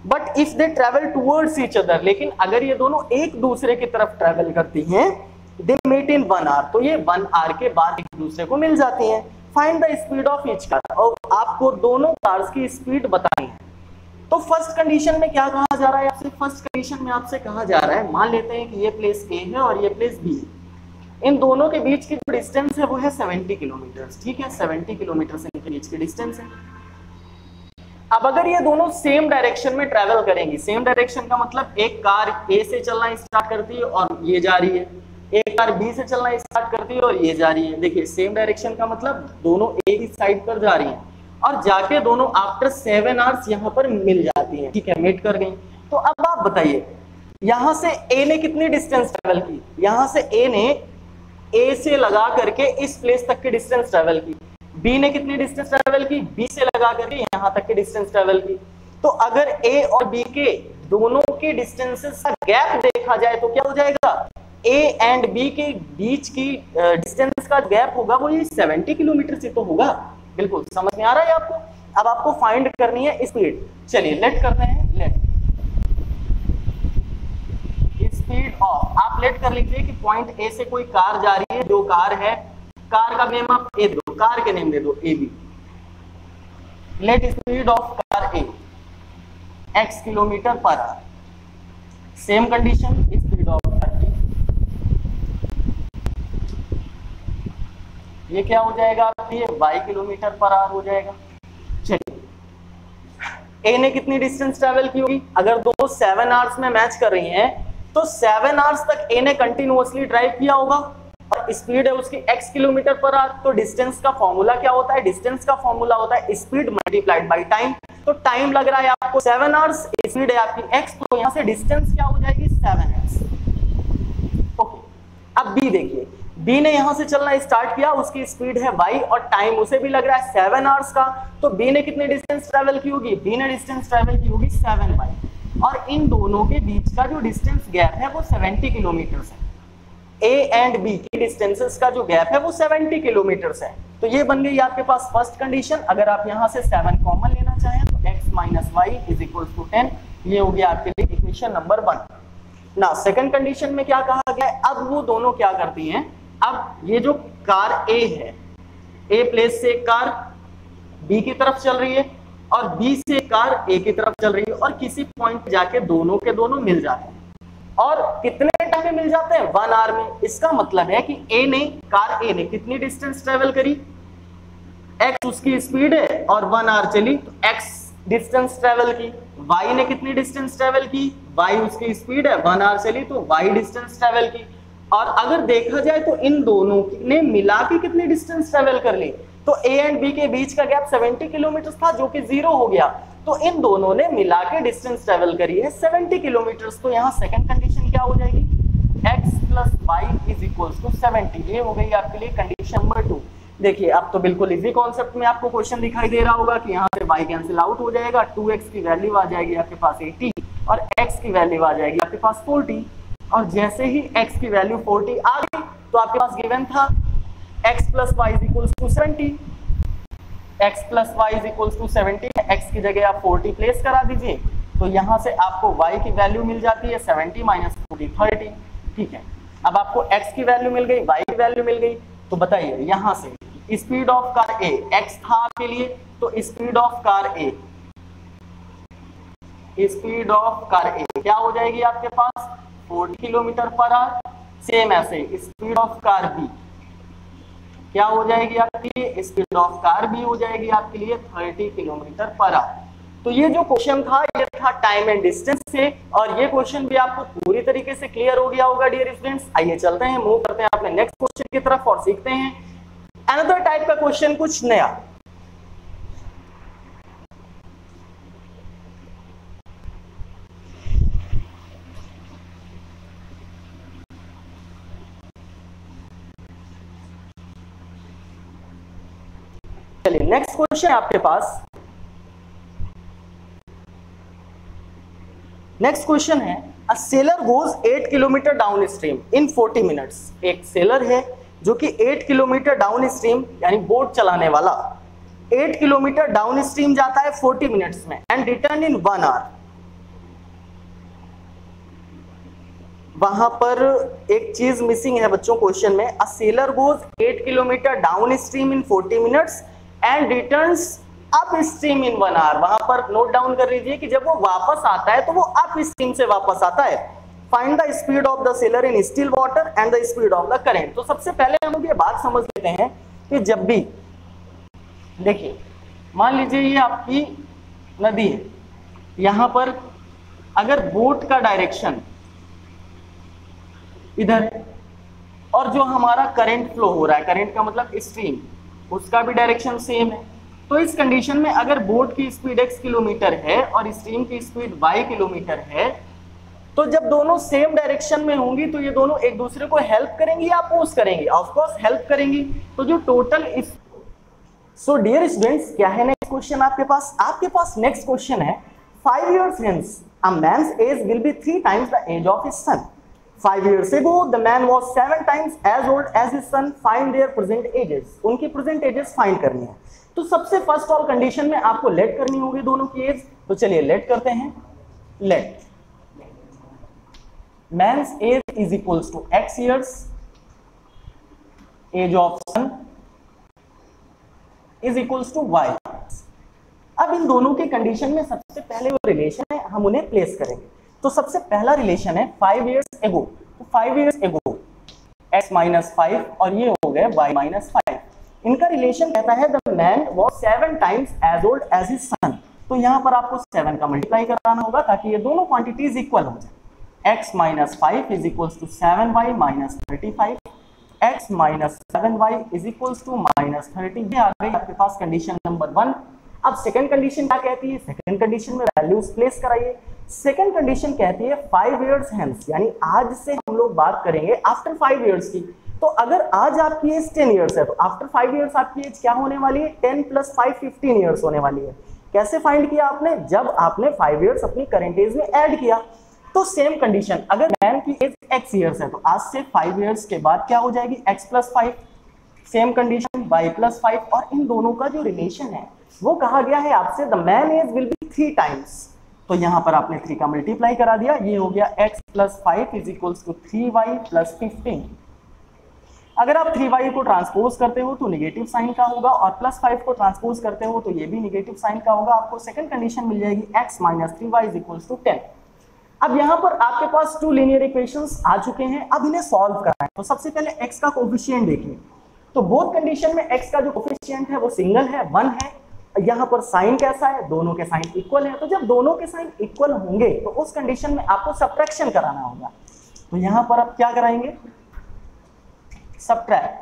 But if they travel towards each other, लेकिन अगर ये दोनों एक दूसरे की तरफ ट्रेवल करती हैं, दे मीट इन 1 आवर, तो ये 1 आवर के बाद एक दूसरे को मिल जाती हैं। Find the speed of each car, और आपको दोनों कार्स की स्पीड बतानी है। तो फर्स्ट कंडीशन में क्या कहा जा रहा है आपसे? फर्स्ट कंडीशन में आपसे कहा जा रहा है, मान लेते हैं कि ये प्लेस ए है और ये प्लेस बी है, इन दोनों के बीच की जो डिस्टेंस है वो है 70 किलोमीटर। ठीक है, 70 किलोमीटर से इनके बीच की डिस्टेंस है। अब अगर ये दोनों सेम डायरेक्शन में ट्रेवल करेंगी, सेम डायरेक्शन का मतलब एक कार ए से चलना स्टार्ट करती है और ये जा रही है, एक कार बी से चलना स्टार्ट करती है और ये जा रही है। देखिए सेम डायरेक्शन का मतलब दोनों एक ही साइड पर जा रही हैं और जाके दोनों आफ्टर 7 आवर्स यहाँ पर मिल जाती हैं। ठीक है, मीट कर गई। तो अब आप बताइए यहाँ से ए ने कितनी डिस्टेंस ट्रेवल की? यहाँ से ए ने ए से लगा करके इस प्लेस तक की डिस्टेंस ट्रेवल की। बी ने कितनी डिस्टेंस ट्रेवल की? बी से लगा करके यहाँ तक की डिस्टेंस ट्रेवल की। तो अगर ए और बी के दोनों के डिस्टेंसेस का गैप देखा जाए तो क्या हो जाएगा? ए एंड बी के बीच की डिस्टेंस का गैप होगा वो ये 70 किलोमीटर से तो होगा। बिल्कुल समझ में आ रहा है आपको? अब आपको फाइंड करनी है स्पीड। चलिए लेट करते हैं, लेट स्पीड ऑफ, आप लेट कर लीजिए कि पॉइंट ए से कोई कार जा रही है, जो कार है, कार का नेम आप ए दो, कार के नेम दे दो A B. Let speed of car A x kilometre per hour. Same condition speed of car B, ये क्या हो जाएगा आपके लिए? y किलोमीटर पर आवर हो जाएगा। चलिए ए ने कितनी डिस्टेंस ट्रेवल की होगी? अगर दोनों 7 आवर्स में मैच कर रही हैं तो 7 आवर्स तक ए ने कंटिन्यूअसली ड्राइव किया होगा और स्पीड है उसकी x किलोमीटर पर आवर। तो डिस्टेंस का फॉर्मूला क्या होता है? डिस्टेंस का फॉर्मूला होता है स्पीड मल्टीप्लाइड बाय टाइम। तो टाइम लग रहा है आपको 7 आवर्स, स्पीड है आपकी x, तो यहां से डिस्टेंस क्या हो जाएगी? 7x। ओके, अब बी देखिए, बी ने यहां से चलना स्टार्ट किया, उसकी स्पीड है y और टाइम उसे भी लग रहा है 7 आवर्स का। तो बी ने कितनी डिस्टेंस ट्रेवल की होगी? बी ने डिस्टेंस ट्रेवल की होगी 7y, और इन दोनों के बीच का जो डिस्टेंस गैप है वो 70 किलोमीटर है। ए एंड बी की डिस्टेंसेस का जो गैप है वो 70 किलोमीटर है। तो ये बन गई आपके पास फर्स्ट कंडीशन। अगर आप यहां से 7 कॉमन लेना चाहें तो x minus y is equal to 10, ये हो गया आपके लिए इक्वेशन नंबर 1। ना सेकंड कंडीशन में क्या कहा गया है? अब वो दोनों क्या करती हैं? अब ये जो कार ए है, ए प्लेस से कार बी की तरफ चल रही है और बी से कार ए की तरफ चल रही है और किसी पॉइंट पे जाके दोनों के दोनों मिल जाते हैं। और कितने टाइम में मिल जाते हैं? 1 आवर में। इसका मतलब है कि कार ए ने कितनी डिस्टेंस ट्रेवल करी? x उसकी स्पीड है और 1 आवर चली तो x डिस्टेंस ट्रेवल की। y ने कितनी डिस्टेंस ट्रेवल की? y उसकी स्पीड है, 1 आवर चली तो y डिस्टेंस ट्रेवल की। और अगर देखा जाए तो इन दोनों ने मिला के कितनी डिस्टेंस ट्रेवल कर ली? तो ए एंड बी के बीच का गैप 70 किलोमीटर था जो कि 0 हो गया। तो इन दोनों ने मिला के डिस्टेंस ट्रेवल करी है 70 किलोमीटर। तो यहाँ सेकंड कंडीशन क्या हो जाएगी? x plus y is equal to 70। ये हो गई आपके लिए कंडीशन नंबर 2। देखिए अब तो बिल्कुल इजी कॉन्सेप्ट में आपको क्वेश्चन दिखाई दे रहा होगा कि यहाँ से y कैंसिल आउट हो जाएगा, 2x की वैल्यू आ जाएगी आपके पास 80 और x की वैल्यू आ जाएगी आपके पास 40। और जैसे ही x की वैल्यू 40 आ गई तो आपके पास गिवन था x plus y is equal to 70। x plus y is equal to 70, x की जगह आप 40 प्लेस करा दीजिए तो यहाँ से आपको y की वैल्यू मिल जाती है 70 माइनस 40 30। ठीक है, अब आपको x की वैल्यू मिल गई, y की वैल्यू मिल गई, तो बताइए यहाँ से speed of car A x था आपके लिए, तो speed of car A, speed of car A क्या हो जाएगी आपके पास 40 किलोमीटर पर आवर। सेम ऐसे स्पीड ऑफ कार B क्या हो जाएगी आपके लिए, स्पीड ऑफ कार B हो जाएगी आपके लिए 30 किलोमीटर पर आवर। तो ये जो क्वेश्चन था ये था टाइम एंड डिस्टेंस से, और ये क्वेश्चन भी आपको पूरी तरीके से क्लियर हो गया होगा डियर स्टूडेंट्स। आइए चलते हैं, मूव करते हैं अपने नेक्स्ट क्वेश्चन की तरफ और सीखते हैं अनदर टाइप का क्वेश्चन, कुछ नया। चलिए नेक्स्ट क्वेश्चन आपके पास, नेक्स्ट क्वेश्चन है अ sailor goes 8 kilometre downstream in 40 minutes. एक सेलर है जो कि 8 किलोमीटर डाउन स्ट्रीम यानी बोट चलाने वाला 8 किलोमीटर डाउन स्ट्रीम जाता है 40 मिनट्स में एंड रिटर्न इन 1 आवर। वहां पर एक चीज मिसिंग है बच्चों क्वेश्चन में, a sailor goes 8 kilometre downstream in 40 minutes and returns upstream in 1 hour. वहां पर नोट डाउन कर लीजिए कि जब वो वापस आता है तो वो अप स्ट्रीम से वापस आता है। Find the speed of the seller in still water and the speed of the current. तो सबसे पहले हम लोग ये बात समझ लेते हैं कि जब भी देखिए मान लीजिए ये आपकी नदी है, यहां पर अगर बोट का डायरेक्शन इधर है और जो हमारा करंट फ्लो हो रहा है, करंट का मतलब स्ट्रीम, उसका भी डायरेक्शन सेम है, तो इस कंडीशन में अगर बोट की स्पीड x किलोमीटर है और स्ट्रीम की स्पीड y किलोमीटर है, तो जब दोनों सेम डायरेक्शन में होंगी तो ये दोनों एक दूसरे को हेल्प करेंगी या अपोज करेंगी, ऑफ कोर्स हेल्प करेंगी। तो जो टोटल इस सो डियर स्टूडेंट्स क्या है नेक्स्ट क्वेश्चन आपके पास, आपके पास नेक्स्ट क्वेश्चन है 5 years hence a man's age will be 3 times the age of his son. 5 years ago the man was 7 times as old as his son. Find their present ages. उनकी present ages find करनी है। तो सबसे first all condition में आपको late करनी होगी दोनों की एज। तो चलिए लेट करते हैं। Let man's age is equals to x years, age of son is equals to y। अब इन दोनों के कंडीशन में सबसे पहले वो रिलेशन है हम उन्हें प्लेस करेंगे। तो सबसे पहला रिलेशन है 5 years ago। तो 5 years ago x minus 5 और ये हो गए y minus 5। इनका रिलेशन कहता है the man was 7 times as old as his son। तो यहां पर आपको 7 का मल्टीप्लाई कराना होगा ताकि ये दोनों क्वांटिटीज इक्वल हो जाए। x minus 5 is equals to 7y minus 35। x minus 7y is equals to minus 30। ये आ गई आपके पास कंडीशन नंबर 1। अब सेकंड कंडीशन क्या कहती है, सेकंड कंडीशन में वैल्यूज प्लेस कराइए। सेकंड कंडीशन कहती है 5 years hence, यानी आज से हम लोग बात करेंगे आफ्टर 5 years की। तो अगर आज आपकी एज 10 years है तो आफ्टर 5 years आपकी एज क्या होने वाली है, 10 + 5 15 years होने वाली है। कैसे फाइंड किया आपने, जब आपने 5 years अपनी करंट एज में ऐड किया। तो सेम कंडीशन, अगर मैन की एज x years है तो आज से 5 years के बाद क्या हो जाएगी, x + 5। Same condition y + 5। और इन दोनों का जो रिलेशन है वो कहा गया है आपसे the man age will be 3 times। तो यहां पर आपने 3 का मल्टीप्लाई करा दिया, ये हो गया x + 5 is equals to 3y + 15। अगर आप 3y को ट्रांसपोज करते हो तो नेगेटिव साइन का होगा और +5 को ट्रांसपोज करते हो तो ये भी नेगेटिव साइन का होगा। आपको सेकंड कंडीशन मिल जाएगी x - 3y is equals to 10। अब यहां पर आपके पास 2 लीनियर इक्वेशंस आ चुके हैं, अब इन्हें सॉल्व करना है। तो सबसे पहले x का कोएफिशिएंट देखिए। तो बोथ कंडीशन में x का जो कोएफिशिएंट है वो सिंगल है, 1 है। यहां पर साइन कैसा है, दोनों के साइन इक्वल है। तो जब दोनों के साइन इक्वल होंगे तो उस कंडीशन में आपको सब्ट्रैक्शन कराना होगा। तो यहां पर आप क्या कराएंगे, सब्ट्रैक्ट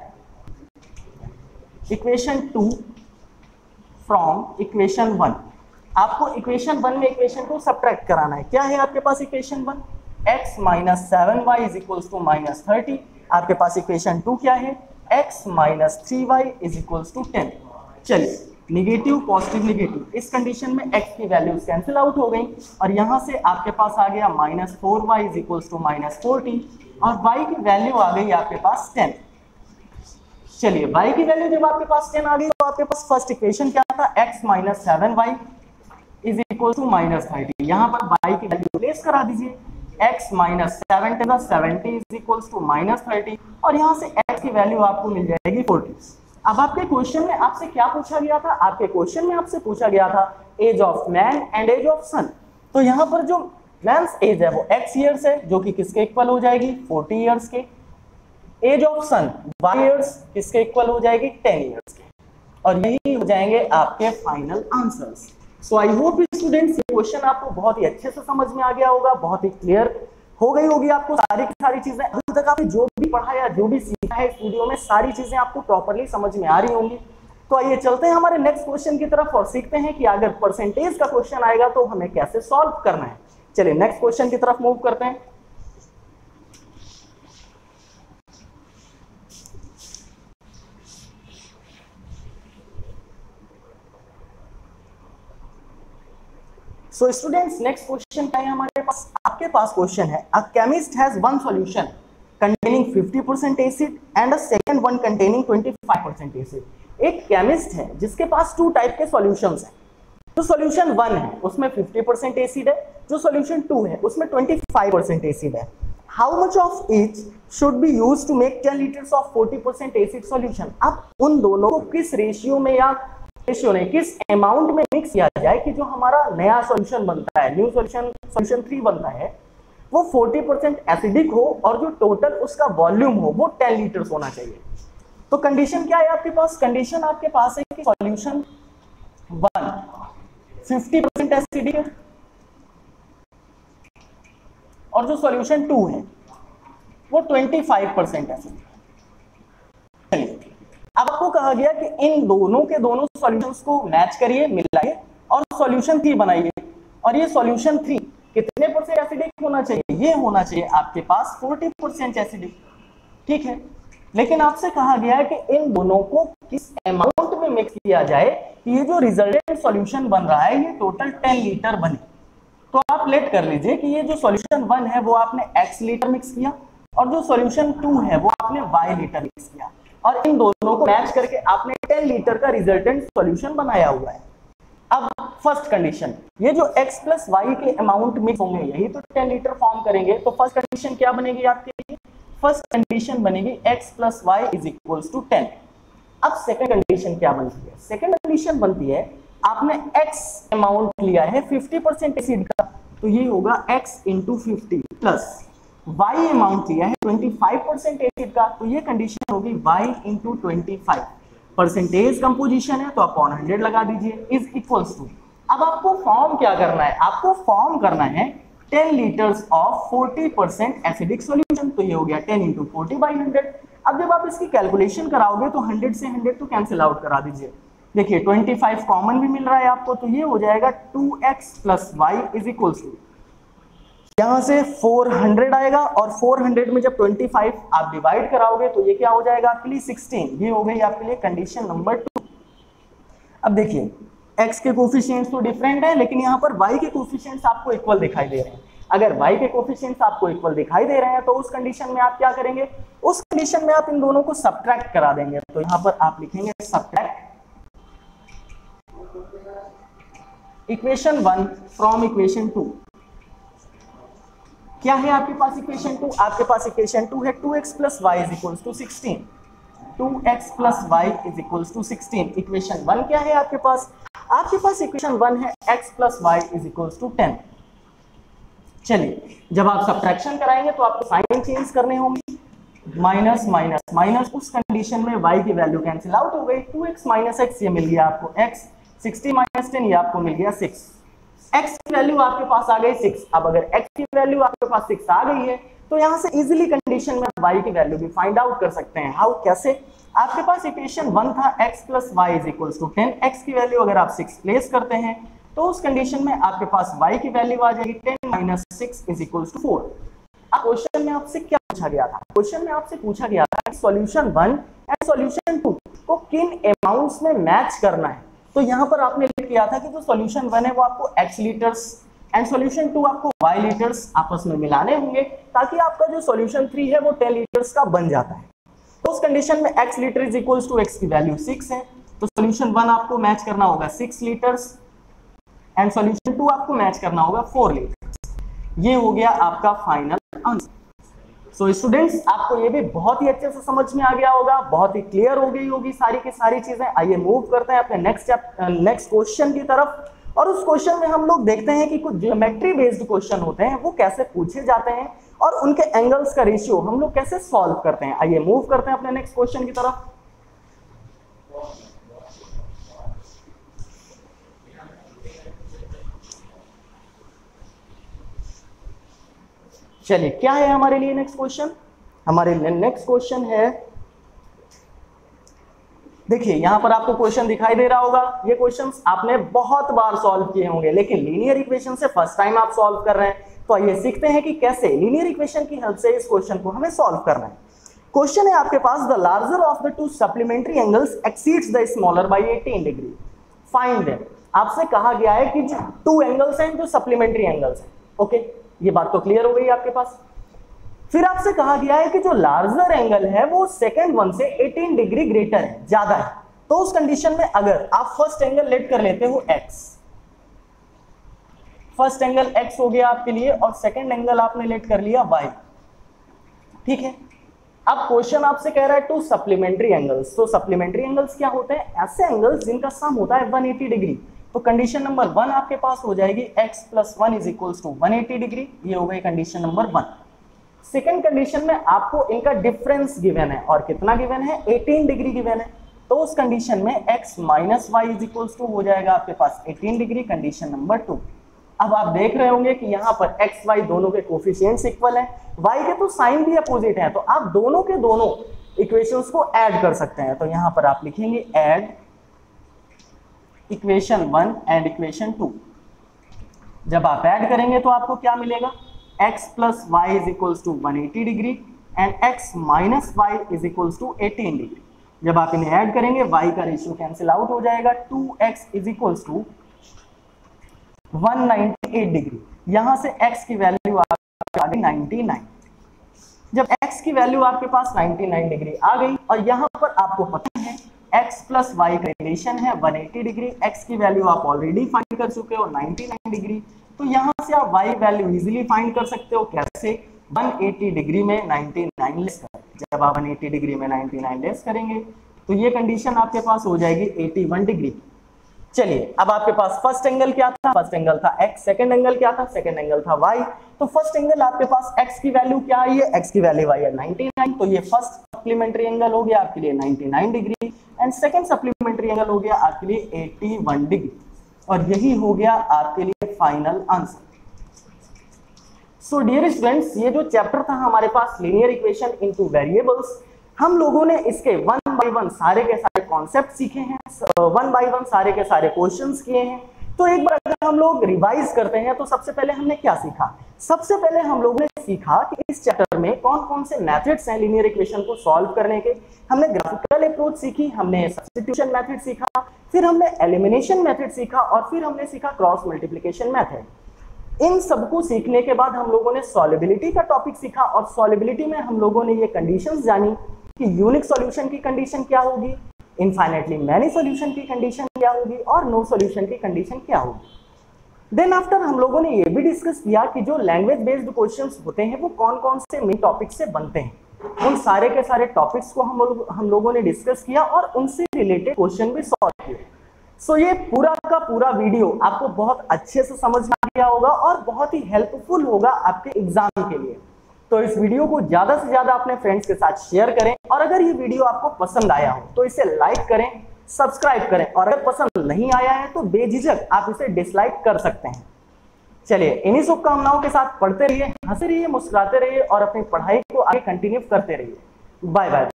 इक्वेशन 2 फ्रॉम इक्वेशन 1। आपको इक्वेशन 1 में इक्वेशन 2 सब्ट्रैक्ट कराना है। क्या है आपके पास equation 1, x minus 7y is equals to minus 30। आपके पास इक्वेशन 2 क्या है, x minus 3y is equals to 10। चलिए निगेटिव पॉजिटिव निगेटिव, इस कंडीशन में x की वैल्यूज कैंसिल आउट हो गई और यहाँ से आपके पास आ गया minus 4y is equals to minus 40 और y की वैल्यू आ गई आपके पास 10। चलिए y की वैल्यू जब आपके पास 10 आ गई तो आपके पास फर्स्ट इक्वेशन क्या था, x minus 7y is equal to minus 30। यहाँ पर y की वैल्यू प्लेस करा दीजिए, x minus 70 is equal to minus 30 और यहाँ से x की वैल्यू आपको मिल जाएगी 40। अब आपके क्वेश्चन में आपसे क्या पूछा गया था, आपके क्वेश्चन में आपसे पूछा गया था age of man and age of son. तो यहाँ पर जो मैन्स एज है वो x ईयर्स है जो कि किसके इक्वल हो जाएगी, 40 ईयर्स के। Age of son y years किसके इक्वल हो जाएगी, 10 ईयर्स के। और यही हो जाएंगे आपके final answers. So I hope students ये क्वेश्चन आपको बहुत ही अच्छे से समझ में आ गया होगा, बहुत ही क्लियर हो गई होगी आपको सारी की सारी चीजें। अभी तक आपने जो भी पढ़ा या जो भी सीखा है इस वीडियो में सारी चीजें आपको प्रॉपर्ली समझ में आ रही होंगी। तो आइए चलते हैं हमारे नेक्स्ट क्वेश्चन की तरफ और सीखते हैं कि अगर परसेंटेज का क्वेश्चन आएगा तो हमें कैसे सॉल्व करना है। चलिए नेक्स्ट क्वेश्चन की तरफ मूव करते हैं। सो स्टूडेंट्स नेक्स्ट क्वेश्चन क्या है हमारे पास, आपके पास क्वेश्चन है a chemist has one solution containing 50% acid and a second one containing 25% acid. एक केमिस्ट है जिसके पास 2 टाइप के सॉल्यूशंस हैं। जो सॉल्यूशन 1 है उसमें 50% एसिड है, जो सॉल्यूशन 2 है उसमें 25% एसिड है। How much of each should be used to make 10 litres of 40% acid solution. अब उन दोनों को किस रेशियो में या किस अमाउंट में मिक्स किया जाए कि जो हमारा नया सॉल्यूशन बनता है, न्यू सॉल्यूशन 3 बनता है, वो 40% एसिडिक हो और जो टोटल उसका वॉल्यूम हो वो 10 लीटर्स होना चाहिए। तो कंडीशन क्या है आपके पास, कंडीशन आपके पास है कि सॉल्यूशन 1 50% एसिडिक है और जो सॉल्यूशन 2 है वो 25% एसिडिक है। चलिए अब आपको कहा गया कि इन दोनों के दोनों सॉल्यूशंस को मैच करिए, मिलाइए और सॉल्यूशन 3 बनाइए। और ये सॉल्यूशन 3 कितने परसेंट एसिडिक होना चाहिए, ये होना चाहिए आपके पास 40% एसिडिक। ठीक है, लेकिन आपसे कहा गया है कि इन दोनों को किस अमाउंट में मिक्स किया जाए कि ये जो रिजल्टेंट सॉल्यूशन बन रहा है ये टोटल 10 लीटर बने। तो आप लेट कर लीजिए कि ये जो सॉल्यूशन 1 है वो आपने x लीटर मिक्स किया और जो सॉल्यूशन 2 है वो आपने y लीटर मिक्स किया और इन दोनों को मैच करके आपने 10 लीटर का रिजल्टेंट सॉल्यूशन बनाया हुआ है। अब फर्स्ट कंडीशन, ये जो x प्लस वाई के अमाउंट मिक्स होंगे यही तो 10 लीटर फॉर्म करेंगे। तो फर्स्ट कंडीशन क्या बनेगी आपके लिए, फर्स्ट कंडीशन बनेगी x plus y is equals to 10। अब सेकंड कंडीशन क्या बनती है, सेकंड कंडीशन बनती है आपने x अमाउंट लिया है 50% एसिड का, तो ये होगा x into 50 plus y amount लिया है 25% एसिड का, तो ये कंडीशन होगी y इंटू 25। परसेंटेज कंपोजिशन है तो अपॉन 100 लगा दीजिए इज इक्वल्स टू। अब आपको फॉर्म क्या करना है, आपको फॉर्म करना है 10 लीटर्स ऑफ 40% एसिडिक सॉल्यूशन, तो ये हो गया 10 इंटू 40/100। अब जब आप इसकी कैलकुलेशन कराओगे तो 100 से 100 तो कैंसिल आउट करा दीजिए। देखिए 25 कॉमन भी मिल रहा है आपको, तो ये हो जाएगा 2x plus y is equals to, यहाँ से 400 आएगा और 400 में जब 25 आप डिवाइड कराओगे तो ये क्या हो जाएगा आपके लिए 16। ये हो गई आपके लिए कंडीशन नंबर 2। अब देखिए x के कोफिशिएंट्स तो डिफरेंट है लेकिन यहाँ पर y के कोफिशिएंट्स आपको इक्वल दिखाई दे रहे हैं। अगर y के कोफिशिएंट्स आपको इक्वल दिखाई दे रहे हैं तो उस कंडीशन में आप क्या करेंगे, उस कंडीशन में आप इन दोनों को सब्ट्रैक्ट करा देंगे। तो यहाँ पर आप लिखेंगे सब्ट्रैक्ट इक्वेशन 1 फ्रॉम इक्वेशन 2। क्या है आपके पास इक्वेशन 2, आपके पास इक्वेशन 2 है 2x plus y is equals to 16। 2x plus y is equals to 16। Equation 1 क्या है आपके पास, आपके पास इक्वेशन 1 है x plus y is equals to 10। चलिए जब आप सब्ट्रैक्शन कराएंगे तो आपको साइन चेंज करने होंगे, माइनस माइनस माइनस, उस कंडीशन में y की वैल्यू कैंसिल आउट हो गई। 2x माइनस x ये मिल गया आपको x, 60 माइनस 10 ये आपको मिल गया 6। x की वैल्यू आपके पास आ गई 6। अब अगर x की वैल्यू आपके पास 6 आ गई है तो यहाँ से इजीली कंडीशन में y की वैल्यू भी फाइंड आउट कर सकते हैं। हाउ, कैसे, आपके पास इक्वेशन 1 था x plus y is equals to 10। x की वैल्यू अगर आप 6 प्लेस करते हैं तो उस कंडीशन में आपके पास y की वैल्यू आ जाएगी 10 माइनस 6 इज इक्वल्स टू 4। अब क्वेश्चन में आपसे क्या पूछा गया था? क्वेश्चन में आपसे पूछा गया था सॉल्यूशन 1 एंड सॉल्यूशन 2 को किन अमाउंट्स में मैच करना है। तो यहाँ पर आपने लिख किया था कि जो सॉल्यूशन 1 है वो आपको x लीटर्स एंड सॉल्यूशन 2 आपको y लीटर्स आपस में मिलाने होंगे, ताकि आपका जो सॉल्यूशन 3 है वो 10 लीटर्स का बन जाता है। तो उस कंडीशन में x litre is equals to x की वैल्यू 6 है, तो सॉल्यूशन 1 आपको मैच करना होगा 6 लीटर्स एंड सॉल्यूशन 2 आपको मैच करना होगा 4 लीटर्स। ये हो गया आपका फाइनल आंसर। सो स्टूडेंट्स, आपको ये भी बहुत ही अच्छे से समझ में आ गया होगा, बहुत ही क्लियर हो गई होगी सारी की सारी चीजें। आइए मूव करते हैं अपने नेक्स्ट क्वेश्चन की तरफ। और उस क्वेश्चन में हम लोग देखते हैं कि कुछ ज्योमेट्री बेस्ड क्वेश्चन होते हैं वो कैसे पूछे जाते हैं और उनके एंगल्स का रेशियो हम लोग कैसे सॉल्व करते हैं। आइए मूव करते हैं अपने नेक्स्ट क्वेश्चन की तरफ। चलिए, क्या है हमारे लिए नेक्स्ट क्वेश्चन? हमारे लिए नेक्स्ट क्वेश्चन है, देखिए यहां पर आपको क्वेश्चन दिखाई दे रहा होगा। ये क्वेश्चंस आपने बहुत बार सॉल्व किए होंगे, लेकिन लीनियर इक्वेशन से फर्स्ट टाइम आप सॉल्व कर रहे हैं। तो आइए सीखते हैं कि कैसे लीनियर इक्वेशन की हेल्प से इस क्वेश्चन को हमें सॉल्व करना है। क्वेश्चन है आपके पास, the larger of the two supplementary angles exceeds the smaller by 18 degree, find them. आपसे कहा गया है कि जो टू एंगल्स हैं जो सप्लीमेंट्री एंगल्स हैं। ओके, ये बात तो क्लियर हो गई आपके पास। फिर आपसे कहा गया है कि जो लार्जर एंगल है वो सेकंड वन से 18 डिग्री ग्रेटर है, ज्यादा है। तो उस कंडीशन में अगर आप फर्स्ट एंगल लेट कर लेते हो x, फर्स्ट एंगल x हो गया आपके लिए और सेकंड एंगल आपने लेट कर लिया y, ठीक है। अब क्वेश्चन आपसे कह रहा है टू सप्लीमेंट्री एंगल्स। तो सप्लीमेंट्री एंगल्स क्या होते हैं? ऐसे एंगल्स जिनका सम होता है 180 डिग्री। तो कंडीशन नंबर 1 आपके पास हो जाएगी x + 1 = 180 डिग्री। ये हो गई कंडीशन नंबर 1। सेकेंड कंडीशन में आपको इनका डिफरेंस गिवन है और कितना गिवन है? 18 डिग्री गिवन है। तो उस कंडीशन में x - y = हो जाएगा आपके पास 18 डिग्री, कंडीशन नंबर 2। अब आप देख रहे होंगे कि यहाँ पर x y दोनों के कोफिशिएंट्स इक्वल हैं, y के तो साइन भी अपोजिट है, तो आप दोनों के दोनों इक्वेशंस को ऐड कर सकते हैं। तो यहाँ पर आप लिखेंगे ऐड इक्वेशन 1 एंड इक्वेशन 2। जब आप ऐड करेंगे तो आपको क्या मिलेगा? x + y = 180 degree and x - y = 18 degree. जब आप इन्हें ऐड करेंगे y का रेशियो कैंसिल आउट हो जाएगा, 2x = 198 डिग्री। यहां से x की वैल्यू आ गई 99। जब x की वैल्यू आपके पास 99 डिग्री आ गई और यहां पर आपको पता है x + y का रिलेशन है 180 डिग्री, x की वैल्यू आप ऑलरेडी फाइंड कर चुके हो 99 डिग्री। तो यहां से आप y वैल्यू इजीली फाइंड कर सकते हो। कैसे? 180 डिग्री में 99 लेस कर, जब आप 180 डिग्री में 99 लेस करेंगे तो ये कंडीशन आपके पास हो जाएगी 81 डिग्री। चलिए, अब आपके पास फर्स्ट एंगल क्या था? फर्स्ट एंगल था x। सेकंड एंगल क्या था? सेकंड एंगल था y। तो फर्स्ट एंगल आपके पास x की वैल्यू क्या आई है? x की वैल्यू आई है 99। तो ये फर्स्ट सप्लीमेंट्री एंगल हो गया आपके लिए 99 degree and second supplementary angle हो गया आपके लिए 81 डिग्री। और यही हो गया आपके लिए final answer. So dear students, ये जो चैप्टर था हमारे पास लीनियर इक्वेशन इनटू वेरिएबल्स, हम लोगों ने इसके 1 बाय 1 सारे के सारे कॉन्सेप्ट सीखे हैं, 1 बाय 1 सारे के सारे क्वेश्चंस किए हैं। तो एक बार अगर हम लोग रिवाइज करते हैं तो सबसे पहले हमने क्या सीखा? सबसे पहले हम लोगों ने सीखा कि इस चैप्टर में कौन कौन से मेथड्स हैं लीनियर इक्वेशन को सॉल्व करने के। हमने ग्राफिकल अप्रोच सीखी, हमने सब्स्टिट्यूशन मेथड सीखा, फिर हमने एलिमिनेशन मेथड सीखा और फिर हमने सीखा क्रॉस मल्टीप्लिकेशन मेथड। इन सबको सीखने के बाद हम लोगों ने सॉल्युबिलिटी का टॉपिक सीखा और सॉल्युबिलिटी में हम लोगों ने ये कंडीशंस जानी कि यूनिक सॉल्यूशन की कंडीशन क्या होगी, इनफाइनाइटली मैनी सॉल्यूशन की कंडीशन क्या होगी और नो सॉल्यूशन की कंडीशन क्या होगी। देन आफ्टर हम लोगों ने ये भी डिस्कस किया कि जो लैंग्वेज बेस्ड क्वेश्चंस होते हैं वो कौन कौन से मेन टॉपिक से बनते हैं। उन सारे के सारे टॉपिक्स को हम लोगों ने डिस्कस किया और उनसे रिलेटेड क्वेश्चन भी सॉल्व किए। सो ये पूरा का पूरा वीडियो आपको बहुत अच्छे से समझ में आ गया होगा और बहुत ही हेल्पफुल होगा आपके एग्जाम के लिए। तो इस वीडियो को ज्यादा से ज्यादा अपने फ्रेंड्स के साथ शेयर करें और अगर ये वीडियो आपको पसंद आया हो तो इसे लाइक करें, सब्सक्राइब करें और अगर पसंद नहीं आया है तो बेझिझक आप इसे डिसलाइक कर सकते हैं। चलिए, इन्हीं शुभकामनाओं के साथ पढ़ते रहिए, हंसते रहिए, मुस्कुराते रहिए और अपनी पढ़ाई को आगे कंटिन्यू करते रहिए। Bye bye.